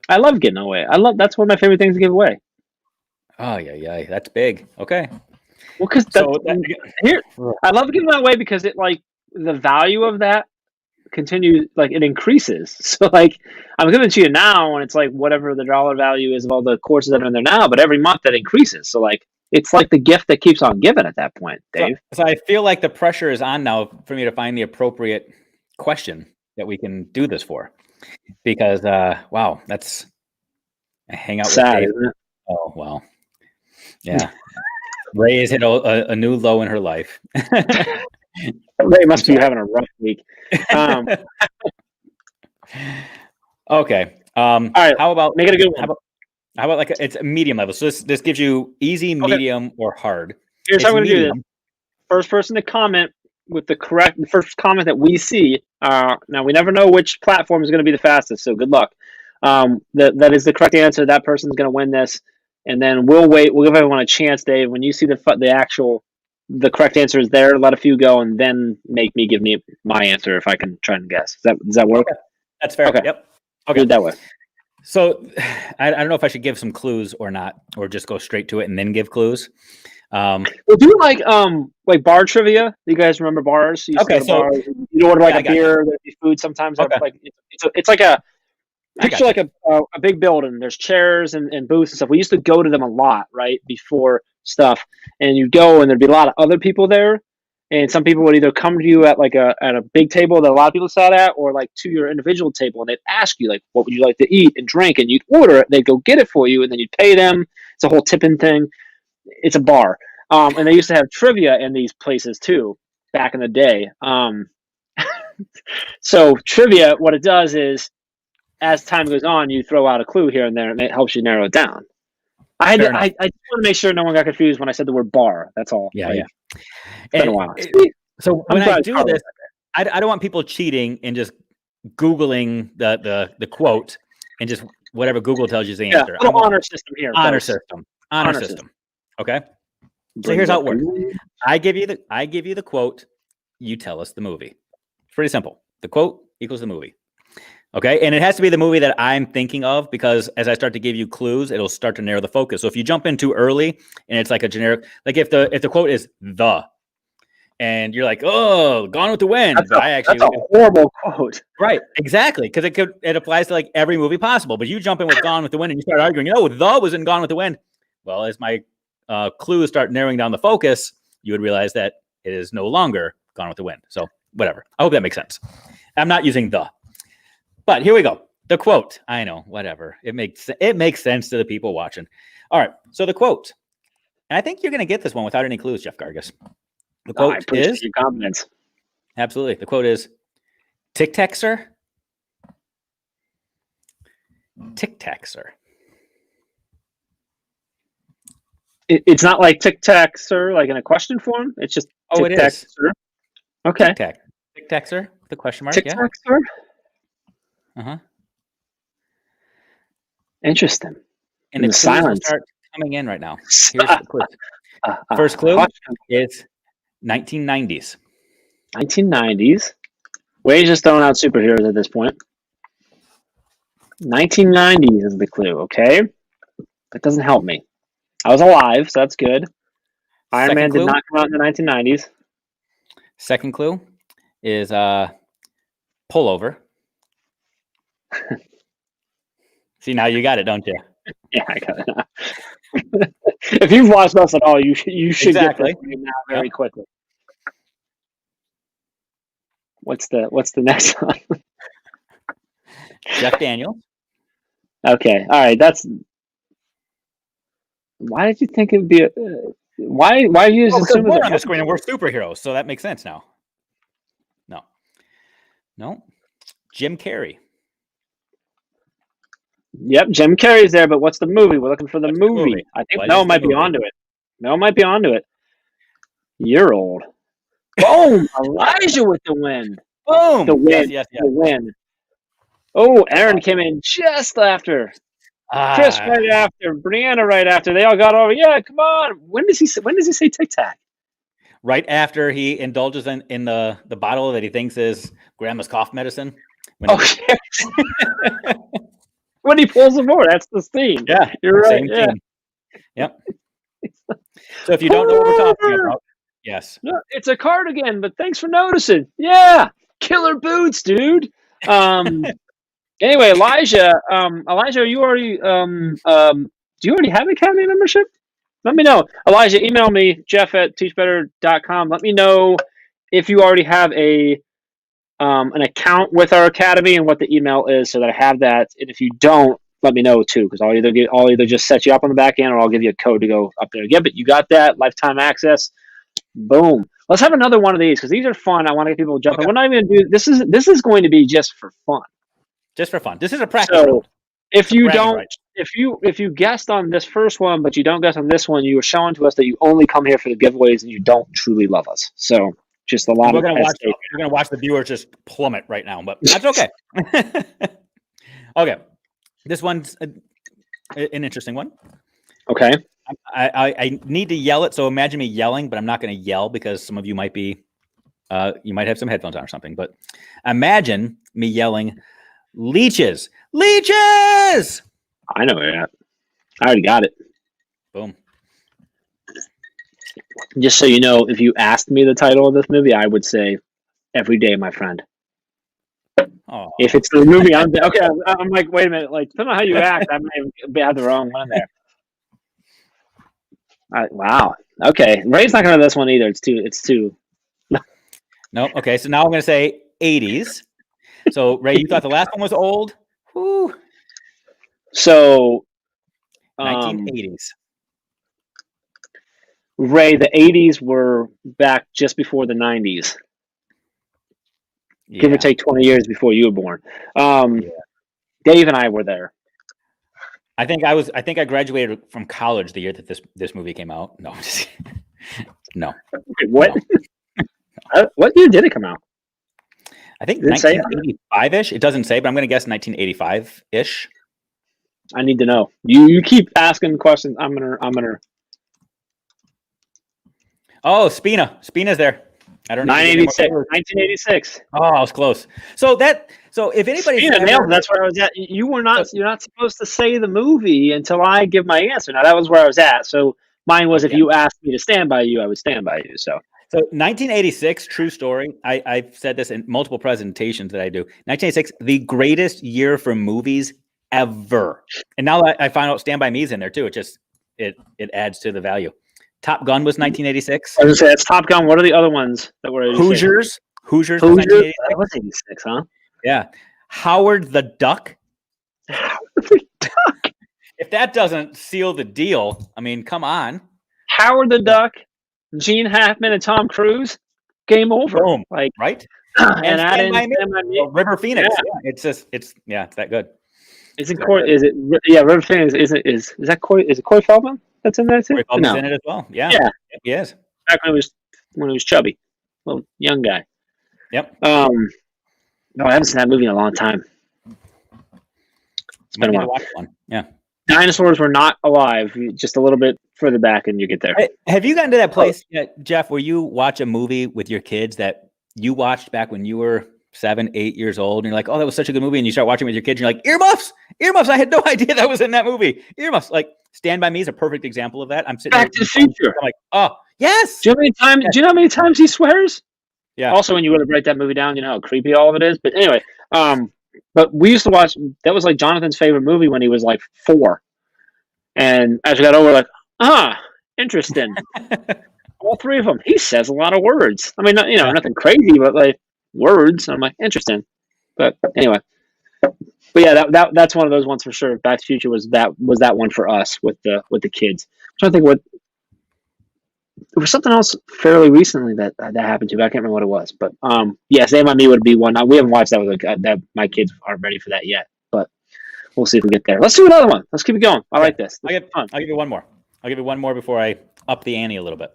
I love giving away. That's one of my favorite things to give away. Oh yeah, that's big. Okay. Well, because I love giving that away because it like the value of that continues, like it increases. So like I'm giving it to you now, and it's like whatever the dollar value is of all the courses that are in there now, but every month that increases. So like it's like the gift that keeps on giving at that point, Dave. So I feel like the pressure is on now for me to find the appropriate question that we can do this for, because wow, that's a hangout sad, with Dave. Isn't it? Oh well, yeah. Ray has hit a new low in her life. Ray must be having a rough week. Okay. All right. How about make it a good one? How about like it's a medium level? So this gives you easy, medium, or hard. Here's how I'm going to do this. First person to comment with the first comment that we see. Now we never know which platform is going to be the fastest, so good luck. That is the correct answer. That person's going to win this. And then we'll wait. We'll give everyone a chance, Dave. When you see the correct answer is there, let a few go, and then give me my answer if I can try and guess. Does that work? Okay. That's fair. Okay. Yep. Okay. Do it that way. So I don't know if I should give some clues or not, or just go straight to it and then give clues. We'll do like bar trivia. You guys remember bars? Okay, so bars. You order like a beer, there'd be food sometimes. Okay. Like it's like a picture like a big building. There's chairs and booths and stuff. We used to go to them a lot, right, before stuff. And you'd go, and there'd be a lot of other people there. And some people would either come to you at a big table that a lot of people sat at, or like to your individual table, and they'd ask you like, what would you like to eat and drink? And you'd order it. They'd go get it for you, and then you'd pay them. It's a whole tipping thing. It's a bar. And they used to have trivia in these places too back in the day. So trivia, what it does is, as time goes on, you throw out a clue here and there, and it helps you narrow it down. I just want to make sure no one got confused when I said the word bar. That's all. Yeah, yeah. It's been a while. So when I do this, I don't want people cheating and just Googling the quote and just whatever Google tells you is the answer. Yeah, honor system here. Honor system. Okay. So here's how it works. I give you the quote. You tell us the movie. It's pretty simple. The quote equals the movie. Okay. And it has to be the movie that I'm thinking of, because as I start to give you clues, it'll start to narrow the focus. So if you jump in too early and it's like a generic, like if the quote is and you're like, oh, Gone with the Wind. That's a horrible quote. Right. Exactly. Because it applies to like every movie possible. But you jump in with Gone with the Wind and you start arguing, the was in Gone with the Wind. Well, as my clues start narrowing down the focus, you would realize that it is no longer Gone with the Wind. So whatever. I hope that makes sense. I'm not using the. But here we go. The quote. I know, whatever. It makes sense to the people watching. All right. So the quote, and I think you're going to get this one without any clues, Jeff Gargas. The I quote appreciate is your comments. absolutely. The quote is, "Tic Tac, sir. Tic Tac, sir." It's not like Tic Tac, sir, like in a question form. It's just Oh, Tic it Tac, is. sir. Okay. Tic Tac. Tic Tac, sir. The question mark. Tic Yeah. Tac, sir. Uh-huh. Interesting. And In the the clues will silence. start coming in right now. Here's the clue. First clue is 1990s. 1990s. Way just throwing out superheroes at this point. 1990s is the clue, okay? That doesn't help me. I was alive, so that's good. Iron Second Man clue. did not come out in the 1990s. Second clue is pullover. See, now you got it, don't you? Yeah, I got it. If you've watched us at all, you should Exactly. get this now very quickly. What's the next one? Jeff Daniels. Okay, all right. That's why did you think it would be? Why you just Because assume we're it's on the screen and we're superheroes, so that makes sense now. No. Jim Carrey. Yep, Jim Carrey's there, but what's the movie? We're looking for the What's the movie. movie? I think What Mel is the might be movie? onto it. Mel might be onto it. You're old. Boom! Elijah with the win. Boom! The win. Yes. The win. Oh, Aaron came in just after. Chris right after. Brianna right after. They all got over. Yeah, come on. When does he say Tic Tac? Right after he indulges in the bottle that he thinks is grandma's cough medicine. When he pulls the board, that's the scene. Yeah, you're right. Same Yeah. scene. Yep. So if you don't know what we're talking about, yes. No, it's a cardigan, but thanks for noticing. Yeah, killer boots, dude. Anyway, Elijah, are you already do you already have Academy membership? Let me know. Elijah, email me, jeff@teachbetter.com. Let me know if you already have an account with our Academy and what the email is so that I have that. And if you don't, let me know too, because I'll either just set you up on the back end or I'll give you a code to go up there. Yeah, but you got that lifetime access. Boom. Let's have another one of these because these are fun. I want to get people jumping. Okay. We're not even gonna do this is going to be just for fun. Just for fun. This is a practice. So if you don't right. if you guessed on this first one but you don't guess on this one, you are showing to us that you only come here for the giveaways and you don't truly love us. So just a lot we're of gonna watch the viewers just plummet right now, but that's okay. Okay. This one's an interesting one. Okay. I need to yell it, so imagine me yelling, but I'm not going to yell because some of you might be, you might have some headphones on or something. But imagine me yelling, "Leeches, leeches!" I know where you're at. I already got it. Boom. Just so you know, if you asked me the title of this movie, I would say "Every Day, My Friend." Oh. If it's the movie, I'm like, wait a minute. Like, depending on how you act, I might have the wrong one there. Wow. Okay. Ray's not gonna have this one either. It's too. No. Okay. So now I'm going to say 80s. So Ray, you thought the last one was old? Woo. So. 1980s. Ray, the 80s were back just before the 90s. Yeah. Give or take 20 years before you were born. Dave and I were there. I think I graduated from college the year that this movie came out. No. No. What? No. What year did it come out? I think 1985-ish. It doesn't say, but I'm going to guess 1985-ish. I need to know. You keep asking questions. I'm gonna. Oh, Spina's there. I don't know. 1986. Oh, I was close. So if anybody's nailed, that's where I was at. You're not supposed to say the movie until I give my answer. Now that was where I was at. So mine was if you asked me to stand by you, I would stand by you. So 1986, true story. I've said this in multiple presentations that I do. 1986, the greatest year for movies ever. And now that I find out Stand By Me is in there too, it adds to the value. Top Gun was 1986. I was gonna say that's Top Gun. What are the other ones that were 86? Hoosiers was 1986. That was 86, huh? Yeah. Howard the Duck that doesn't seal the deal, I mean, come on. Howard the Duck, Gene Hackman, and Tom Cruise. Game over. Boom. Like, Right? and add Stand in by Me. Stand By Me. River Phoenix. Yeah. Yeah, it's that good. Isn't Corey? Is it? Yeah, River Phoenix. Is that Corey? Is it Corey Feldman that's in there too? Corey Feldman's in it as well. Yeah. Yeah. He is. Back when he was chubby, little young guy. Yep. No, I haven't seen that movie in a long time. It's been a while. Watch one. Yeah. Dinosaurs were not alive. Just a little bit further back, and you get there. Hey, have you gotten to that place yet, Jeff, where you watch a movie with your kids that you watched back when you were 7, 8 years old, and you're like, "Oh, that was such a good movie," and you start watching with your kids, and you're like, "Earmuffs, earmuffs! I had no idea that was in that movie." Earmuffs, like Stand By Me is a perfect example of that. I'm sitting Back to the Future. I'm like, "Oh, yes." Do you know how many times he swears? Yeah. Also, when you would write that movie down, you know how creepy all of it is. But anyway, but we used to watch. That was like Jonathan's favorite movie when he was like 4, and as we got older, like, interesting. All 3 of them. He says a lot of words. I mean, nothing crazy, but like words. I'm like, interesting. But anyway, but yeah, that's one of those ones for sure. Back to the Future was that one for us with the kids. I'm trying to think what. There was something else fairly recently that happened to me. I can't remember what it was, but yeah, Stand By Me would be one. We haven't watched that with that. My kids aren't ready for that yet, but we'll see if we get there. Let's do another one. Let's keep it going. I like this. I'll give you one more. I'll give you one more before I up the ante a little bit.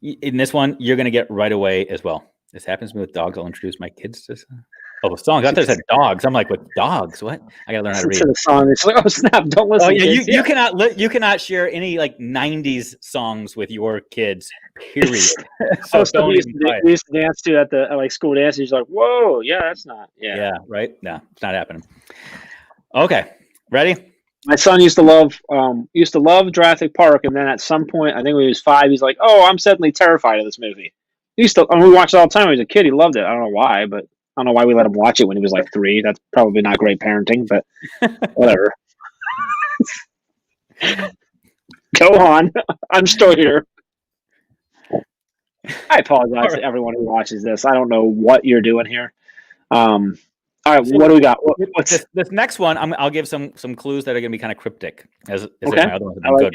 In this one, you're going to get right away as well. This happens to me with dogs. I'll introduce my kids to songs. I thought they said dogs. I'm like, with dogs? What? I got to learn how to read. To the song. It's like, oh snap! Don't listen. Oh yeah, you cannot share any like '90s songs with your kids. Period. So don't we used to dance to at the like school dances. He's like, whoa, yeah, that's not. Yeah, right. No, it's not happening. Okay, ready? My son used to love Jurassic Park, and then at some point, I think when he was 5, he's like, "Oh, I'm suddenly terrified of this movie." We watched it all the time when he was a kid. He loved it. I don't know why, but I don't know why we let him watch it when he was like 3. That's probably not great parenting, but whatever. Go on. I'm still here. I apologize to everyone who watches this. I don't know what you're doing here. All right, what do we got? What's this next one? I'll give some clues that are going to be kind of cryptic. As okay. My other ones have been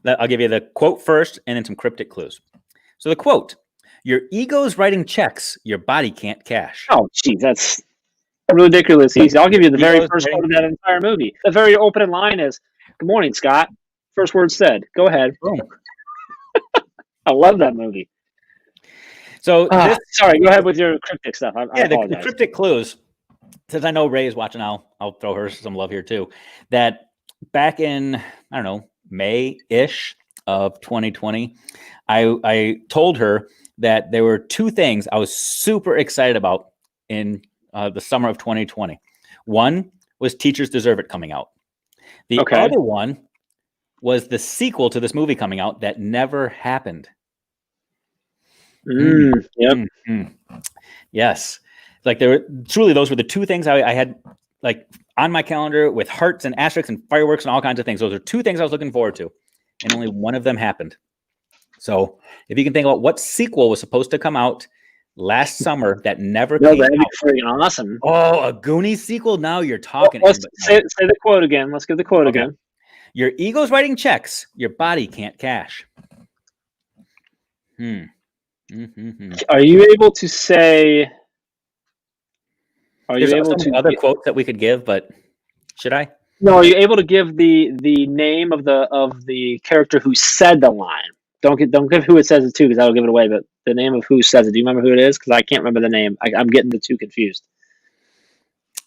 good. I'll give you the quote first, and then some cryptic clues. So the quote: "Your ego's writing checks your body can't cash." Oh, geez, that's ridiculous easy. I'll give you the very first quote of that entire movie. The very opening line is, "Good morning, Scott." First word said. Go ahead. Boom. I love that movie. So sorry, go ahead with your cryptic stuff. I apologize. The cryptic clues. Since I know Ray is watching, I'll throw her some love here too. That back in, I don't know, May-ish of 2020, I told her that there were 2 things I was super excited about in the summer of 2020. One was Teachers Deserve It coming out. The other one was the sequel to this movie coming out that never happened. Yep. Yes. Like those were the 2 things I had like on my calendar with hearts and asterisks and fireworks and all kinds of things. Those are 2 things I was looking forward to, and only one of them happened. So if you can think about what sequel was supposed to come out last summer that never came that'd out. be freaking awesome. Oh, a Goonies sequel? Now you're talking. Let's say the quote again. Let's get the quote again. Your ego's writing checks your body can't cash. Are you able to say? Are you able to other quotes that we could give? But should I? No. Are you able to give the name of the character who said the line? Don't give who it says it to, because that'll give it away. But the name of who says it. Do you remember who it is? Because I can't remember the name. I'm getting the 2 confused.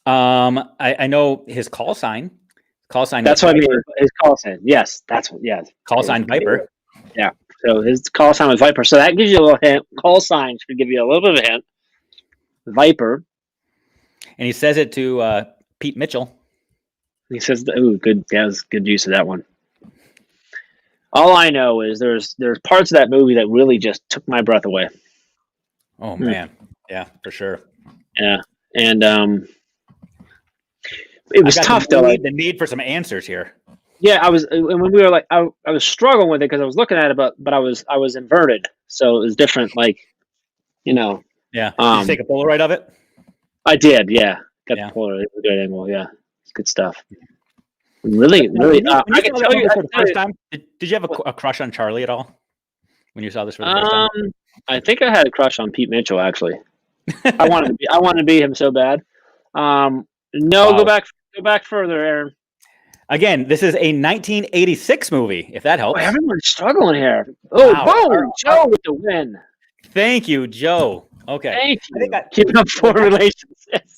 I know his call sign. Call sign. That's what I mean. His call sign. Yes, that's what. Yeah. Call sign Viper. Yeah. So his call sign was Viper. So that gives you a little hint. Call sign should give you a little bit of a hint. Viper. And he says it to Pete Mitchell. He says, "Ooh, good. Yeah, that's good use of that one." All I know is there's parts of that movie that really just took my breath away. Oh man, yeah, for sure. Yeah, and it was tough though. The need for some answers here. Yeah, I was, and when we were like, I was struggling with it because I was looking at it, but I was inverted, so it was different. Like, Yeah. Did you take a Polaroid of it? I did. Yeah, got the Polaroid. It was a good angle. Yeah, it's good stuff. Really, Now, really. when I you can saw that tell you. movie I for can the tell first you time, did you have a crush on Charlie at all when you saw this for the first time? I think I had a crush on Pete Mitchell. Actually, I wanted to be him so bad. No, Wow. go back further, Aaron. Again, this is a 1986 movie, if that Oh, helps. everyone's struggling here. Oh, Wow. boom! Joe with the win. Thank you, Joe. Okay. Thank I think you. Keeping up foreign relations. Yes.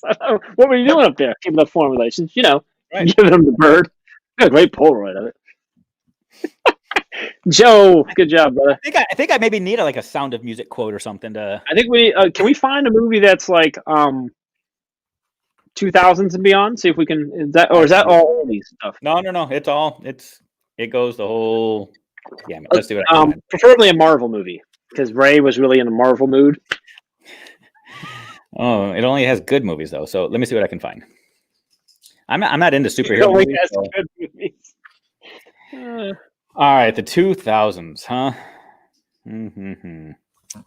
What were you doing up there? Keeping up foreign relations. You know, right. giving him the bird. Got a great Polaroid of it. Joe, good job, brother. I think I maybe need like a Sound of Music quote or something to. I think we can we find a movie that's like 2000s and beyond. See if we can. Is that all these stuff? No. It goes the whole. Yeah, let's do it. Preferably a Marvel movie because Ray was really in a Marvel mood. Oh, it only has good movies though. So let me see what I can find. I'm not into superhero movies. So. Good movies. All right, the 2000s, huh? Mm-hmm.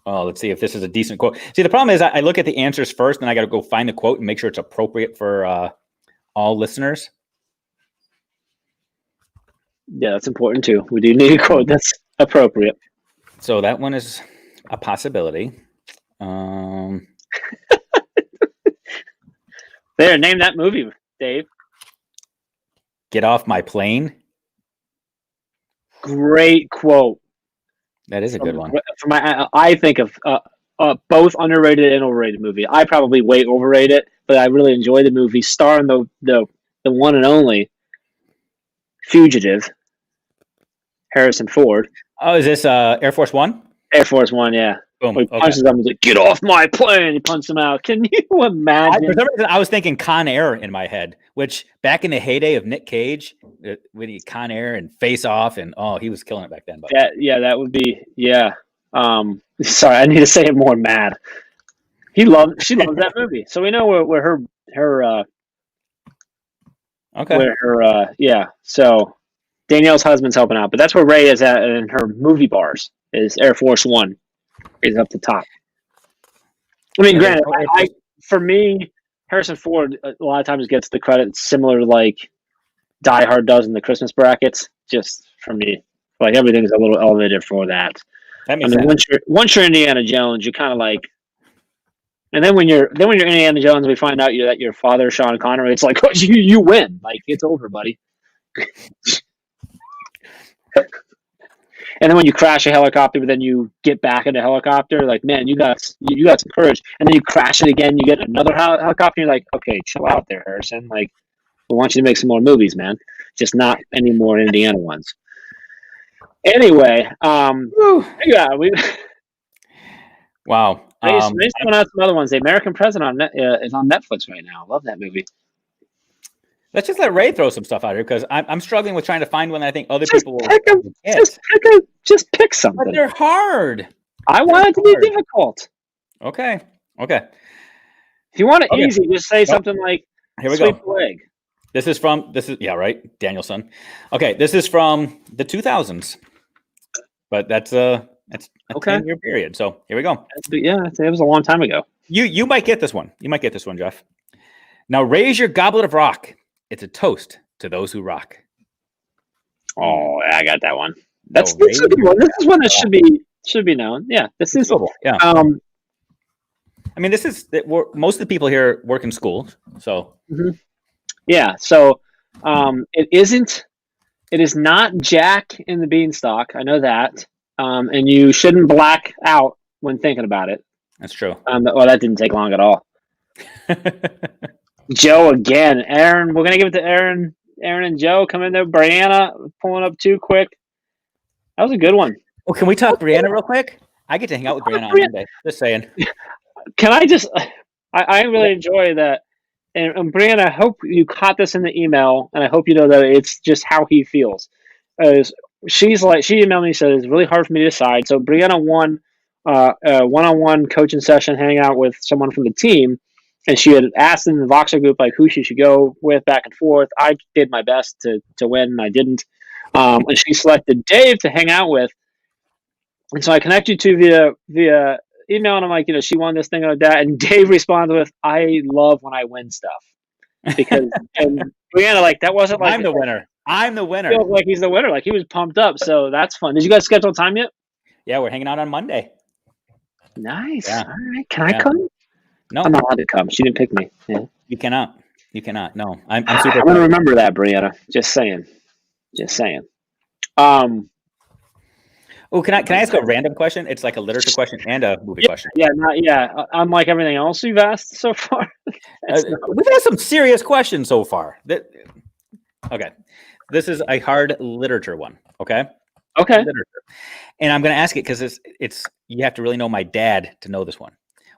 Oh, let's see if this is a decent quote. See, the problem is I look at the answers first, and I got to go find the quote and make sure it's appropriate for all listeners. Yeah, that's important too. We do need a quote that's appropriate. So that one is a possibility. There, name that movie, Dave. Get off my plane. Great quote. That is a good one. I think of both underrated and overrated movie. I probably way overrate it, but I really enjoy the movie. Starring the one and only fugitive, Harrison Ford. Oh, is this Air Force One? Air Force One, yeah. Boom. He punches him and like, get off my plane. He punches him out. Can you imagine? For some reason, I was thinking Con Air in my head, which back in the heyday of Nick Cage, with Con Air and Face Off, and he was killing it back then. But. That would be, yeah. Sorry, I need to say it more mad. She loves that movie. So we know where her okay. Where her, yeah. So Danielle's husband's helping out, but that's where Ray is at in her movie bars. Is Air Force One is up the top. I mean, granted, for me, Harrison Ford a lot of times gets the credit similar to like Die Hard does in the Christmas brackets. Just for me, like everything's a little elevated for that. That makes sense. Once you're Indiana Jones, you're kind of like, and then when you're Indiana Jones, we find out that your father Sean Connery. It's like, oh, you win, like it's over, buddy. And then when you crash a helicopter, but then you get back in a helicopter, like, man, you got some courage. And then you crash it again, you get another helicopter. You're like, okay, chill out there, Harrison. Like, we want you to make some more movies, man. Just not any more Indiana ones. Anyway, yeah, wow. They coming out some other ones. The American President is on Netflix right now. I love that movie. Let's just let Ray throw some stuff out here because I'm struggling with trying to find one that I think other people will get. Just pick something. But they're hard. I want it to be difficult. Okay. If you want it easy, just say something like, here we go. Leg. This is right, Danielson. Okay, this is from the 2000s. But that's a 10-year period. So here we go. Yeah, it was a long time ago. You might get this one. Jeff. Now raise your goblet of rock. It's a toast to those who rock. Oh, I got that one. This is a good one. This is one that should be known. Yeah, this is. Yeah. I mean, this is most of the people here work in schools, so. Mm-hmm. Yeah. So, it isn't. It is not Jack in the Beanstalk. I know that. And you shouldn't black out when thinking about it. That's true. Well, that didn't take long at all. Joe again. Aaron, we're going to give it to Aaron. Aaron and Joe come in there. Brianna pulling up too quick. That was a good one. Well, can we talk Brianna real quick? I get to hang out with Brianna on Monday. Just saying. Can I just... I really enjoy that. And Brianna, I hope you caught this in the email, and I hope you know that it's just how he feels. She emailed me and said it's really hard for me to decide. So Brianna won a one-on-one coaching session, hang out with someone from the team, and she had asked in the Voxer group like who she should go with back and forth. I did my best to win, and I didn't. And she selected Dave to hang out with. And so I connected you via email, and I'm like, she won this thing or that. And Dave responded with, I love when I win stuff. Because and Brianna, like, that wasn't like I'm the winner. I'm the winner. Feels like he's the winner. Like he was pumped up. So that's fun. Did you guys schedule time yet? Yeah, we're hanging out on Monday. Nice. Yeah. All right. Can I come? No, I'm not allowed to come. She didn't pick me. Yeah. you cannot. You cannot. No, I'm super. I'm gonna remember that, Brianna. Just saying. Just saying. Um. Oh, can I ask a random question? It's like a literature question and a movie question. Yeah. Unlike everything else you've asked so far. We've had some serious questions so far. Okay, this is a hard literature one. Okay. Literature. And I'm going to ask it because it's you have to really know my dad to know this one.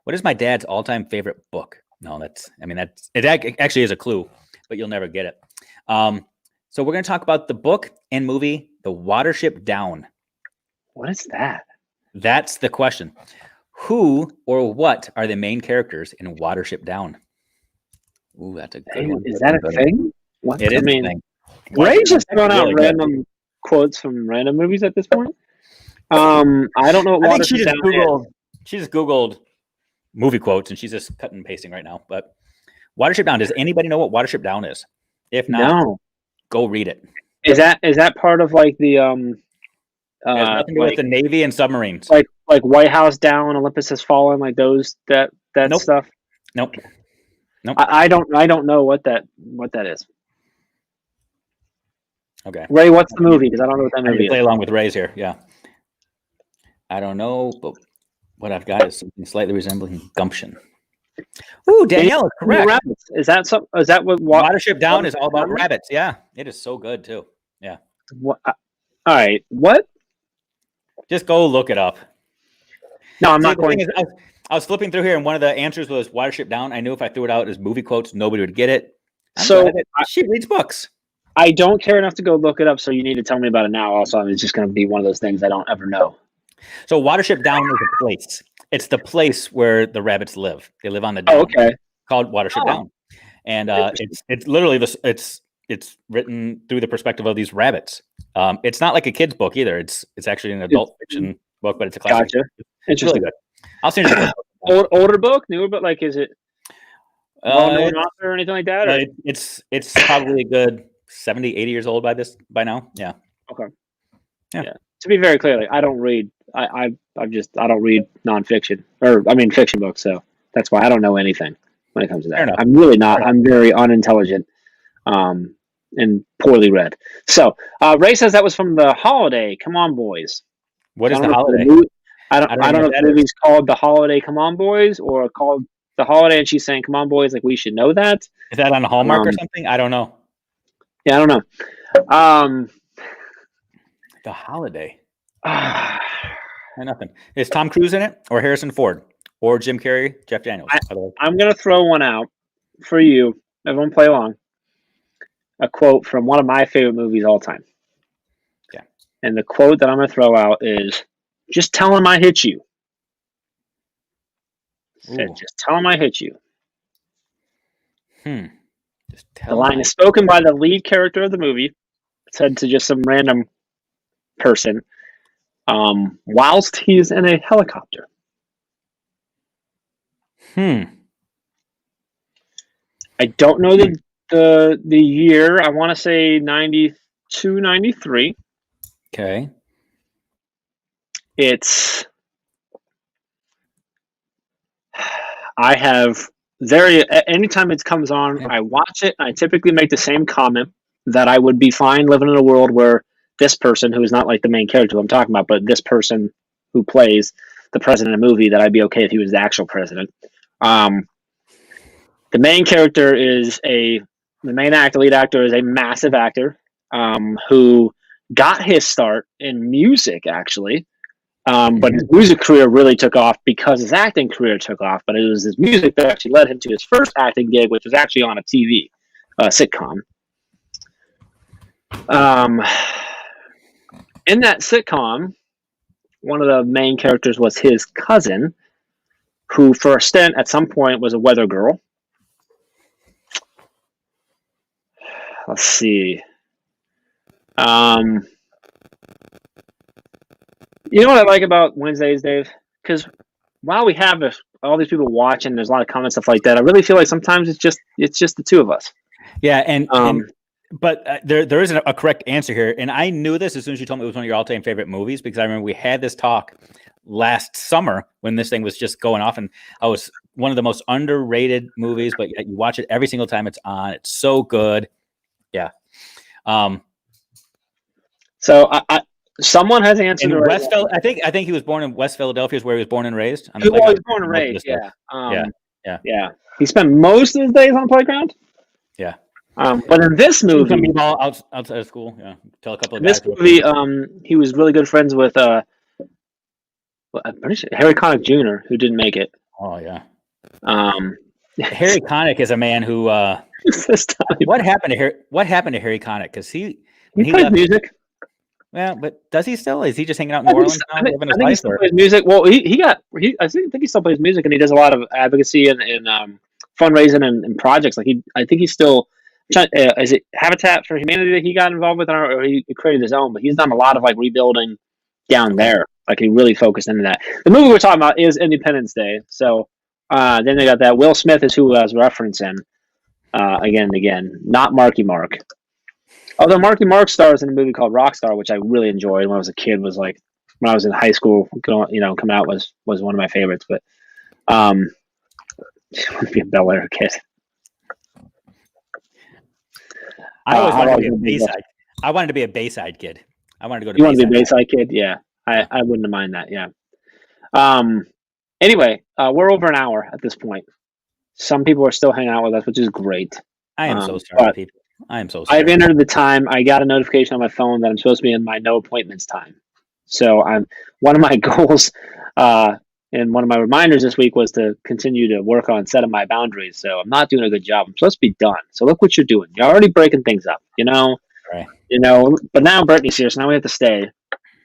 What is my dad's all-time favorite book? No, it actually is a clue, but you'll never get it. So we're going to talk about the book and movie, The Watership Down. What is that? That's the question. Who or what are the main characters in Watership Down? Ooh, that's a good one. Is that a thing? What? It is a thing. Ray's just throwing out random quotes from random movies at this point. I don't know what I think she just Googled. She just Googled movie quotes and she's just cutting and pasting right now. But Watership Down. Does anybody know what Watership Down is? If not, go read it. Is that part of like the it has nothing to do with the Navy and submarines. Like White House Down, Olympus Has Fallen, like those that Nope. stuff. Nope. I don't know what that is. Okay. Ray, what's the movie? Because I don't know what that movie is. Play along with Ray's here. Yeah. I don't know, but what I've got is something slightly resembling gumption. Ooh, Danielle is correct. Rabbits. Is that what Watership Down is all about rabbits? Yeah, it is so good too. Yeah. What? All right. What? Just go look it up. No, I'm not going. I was flipping through here, and one of the answers was Watership Down. I knew if I threw it out as movie quotes, nobody would get it. She reads books. I don't care enough to go look it up, so you need to tell me about it now. Also, it's just going to be one of those things I don't ever know. So Watership Down is a place. It's the place where the rabbits live. They live on the down. Oh, okay. Called Watership Down, and it's literally this. It's written through the perspective of these rabbits. It's not like a kid's book either. It's actually an adult fiction book, but it's a classic. Gotcha. It's really good. I'll send you the older book, newer book. Like, is it well-known author or anything like that? It's probably a good 70, 80 years old by now. Yeah. Okay. Yeah. To be very clear, like, I don't read. I don't read nonfiction fiction books. So that's why I don't know anything when it comes to that. I'm really not. I'm very unintelligent, and poorly read. So Ray says that was from The Holiday. Come on, boys. What is The Holiday? I don't know if the movie's called The Holiday, Come On Boys, or called The Holiday, and she's saying, "Come on, boys!" Like we should know that. Is that on Hallmark or something? I don't know. Yeah, I don't know. The Holiday. Nothing. Is Tom Cruise in it, or Harrison Ford, or Jim Carrey, Jeff Daniels? I'm gonna throw one out for you. Everyone, play along. A quote from one of my favorite movies all time. Yeah. And the quote that I'm gonna throw out is, "Just tell him I hit you." Said, "Just tell him I hit you." Just tell the line is spoken by the lead character of the movie, said to just some random person, whilst he's in a helicopter. I don't know the year. I want to say 92, 93. Okay. Anytime it comes on, I watch it, and I typically make the same comment that I would be fine living in a world where this person, who is not like the main character I'm talking about, but this person who plays the president of the movie, that I'd be okay if he was the actual president. The main character is lead actor is a massive actor, who got his start in music, actually. But his music career really took off because his acting career took off. But it was his music that actually led him to his first acting gig, which was actually on a TV sitcom. In that sitcom, one of the main characters was his cousin, who for a stint at some point was a weather girl. Let's see. You know what I like about Wednesdays, Dave? Because while we have all these people watching, there's a lot of comments, stuff like that. I really feel like sometimes it's just the two of us. Yeah, and But there isn't a correct answer here. And I knew this as soon as you told me it was one of your all-time favorite movies, because I remember we had this talk last summer when this thing was just going off, and I was one of the most underrated movies, but you watch it every single time it's on. It's so good. Yeah. So someone has answered In right West Phil, I think he was born in West Philadelphia, is where he was born and raised. He was born and raised, yeah. Yeah. He spent most of his days on the playground. Yeah. But in this movie, outside of school, yeah. Tell a couple of guys. This movie, he was really good friends with I'm pretty sure Harry Connick Jr., who didn't make it. Oh yeah. Harry Connick is a man who. What happened to Harry Connick? Because he plays music. Yeah, but does he still? Is he just hanging out in New Orleans now? I think he still plays music. Well, I think he still plays music, and he does a lot of advocacy and fundraising and projects. Like I think he's still. Is it Habitat for Humanity that he got involved with, or he created his own? But he's done a lot of like rebuilding down there. Like he really focused into that. The movie we're talking about is Independence Day. So then they got that. Will Smith is who I was referencing again and again, not Marky Mark. Although Marky Mark stars in a movie called Rockstar, which I really enjoyed when I was a kid. Was like when I was in high school, coming out was one of my favorites. But just want to be a Bel Air kid. I always wanted to be a Bayside. I wanted to be a Bayside kid. I wanted to go to. You want to be a Bayside kid? Yeah, I wouldn't mind that. Yeah. Anyway, we're over an hour at this point. Some people are still hanging out with us, which is great. I am so sorry, people. I am so sorry. I've entered the time. I got a notification on my phone that I'm supposed to be in my no appointments time. So one of my goals and one of my reminders this week was to continue to work on setting my boundaries. So I'm not doing a good job. I'm supposed to be done. So look what you're doing. You're already breaking things up, Right. But now Brittany's here, so now we have to stay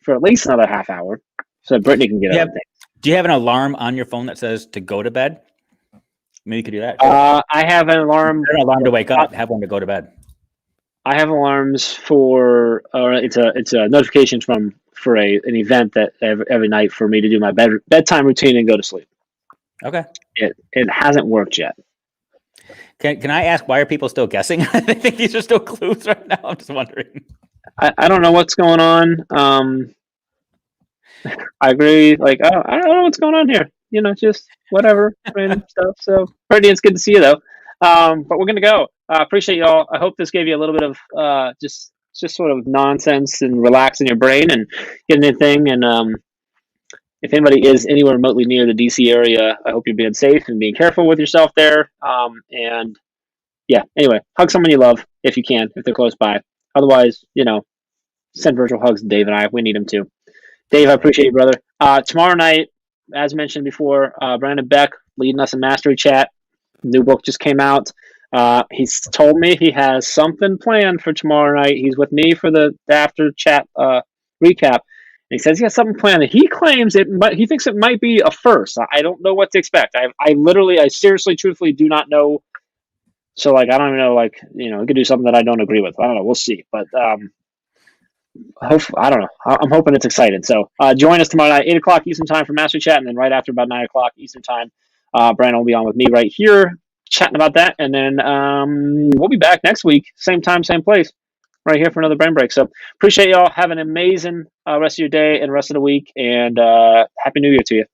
for at least another half hour so that Brittany can get everything. Do you have an alarm on your phone that says to go to bed? Maybe you could do that. I have an alarm. An alarm to wake up. Have one to go to bed. I have alarms for. It's a notification for an event that every night for me to do my bedtime routine and go to sleep. Okay. It hasn't worked yet. Can I ask, why are people still guessing? I think these are still clues right now. I'm just wondering. I don't know what's going on. I agree. Like, I don't know what's going on here. Just whatever random stuff. So, Brittany, it's good to see you though. But we're gonna go. Appreciate y'all. I hope this gave you a little bit of just sort of nonsense and relax in your brain and get anything. And if anybody is anywhere remotely near the DC area, I hope you're being safe and being careful with yourself there. And yeah, anyway, hug someone you love if you can, if they're close by. Otherwise, send virtual hugs to Dave and I. We need them too. Dave, I appreciate you, brother. Tomorrow night, as mentioned before, Brandon Beck leading us in Mastery Chat. New book just came out. He's told me he has something planned for tomorrow night. He's with me for the after chat recap. And he says he has something planned that he claims he thinks it might be a first. I don't know what to expect. I seriously, truthfully do not know. So I don't even know, he could do something that I don't agree with. I don't know. We'll see. But I don't know. I'm hoping it's exciting. So join us tomorrow night, 8 o'clock Eastern time for Master Chat. And then right after about 9 o'clock Eastern time, Brandon will be on with me right here chatting about that. And then we'll be back next week. Same time, same place. Right here for another brain break. So appreciate y'all. Have an amazing rest of your day and rest of the week. And Happy New Year to you.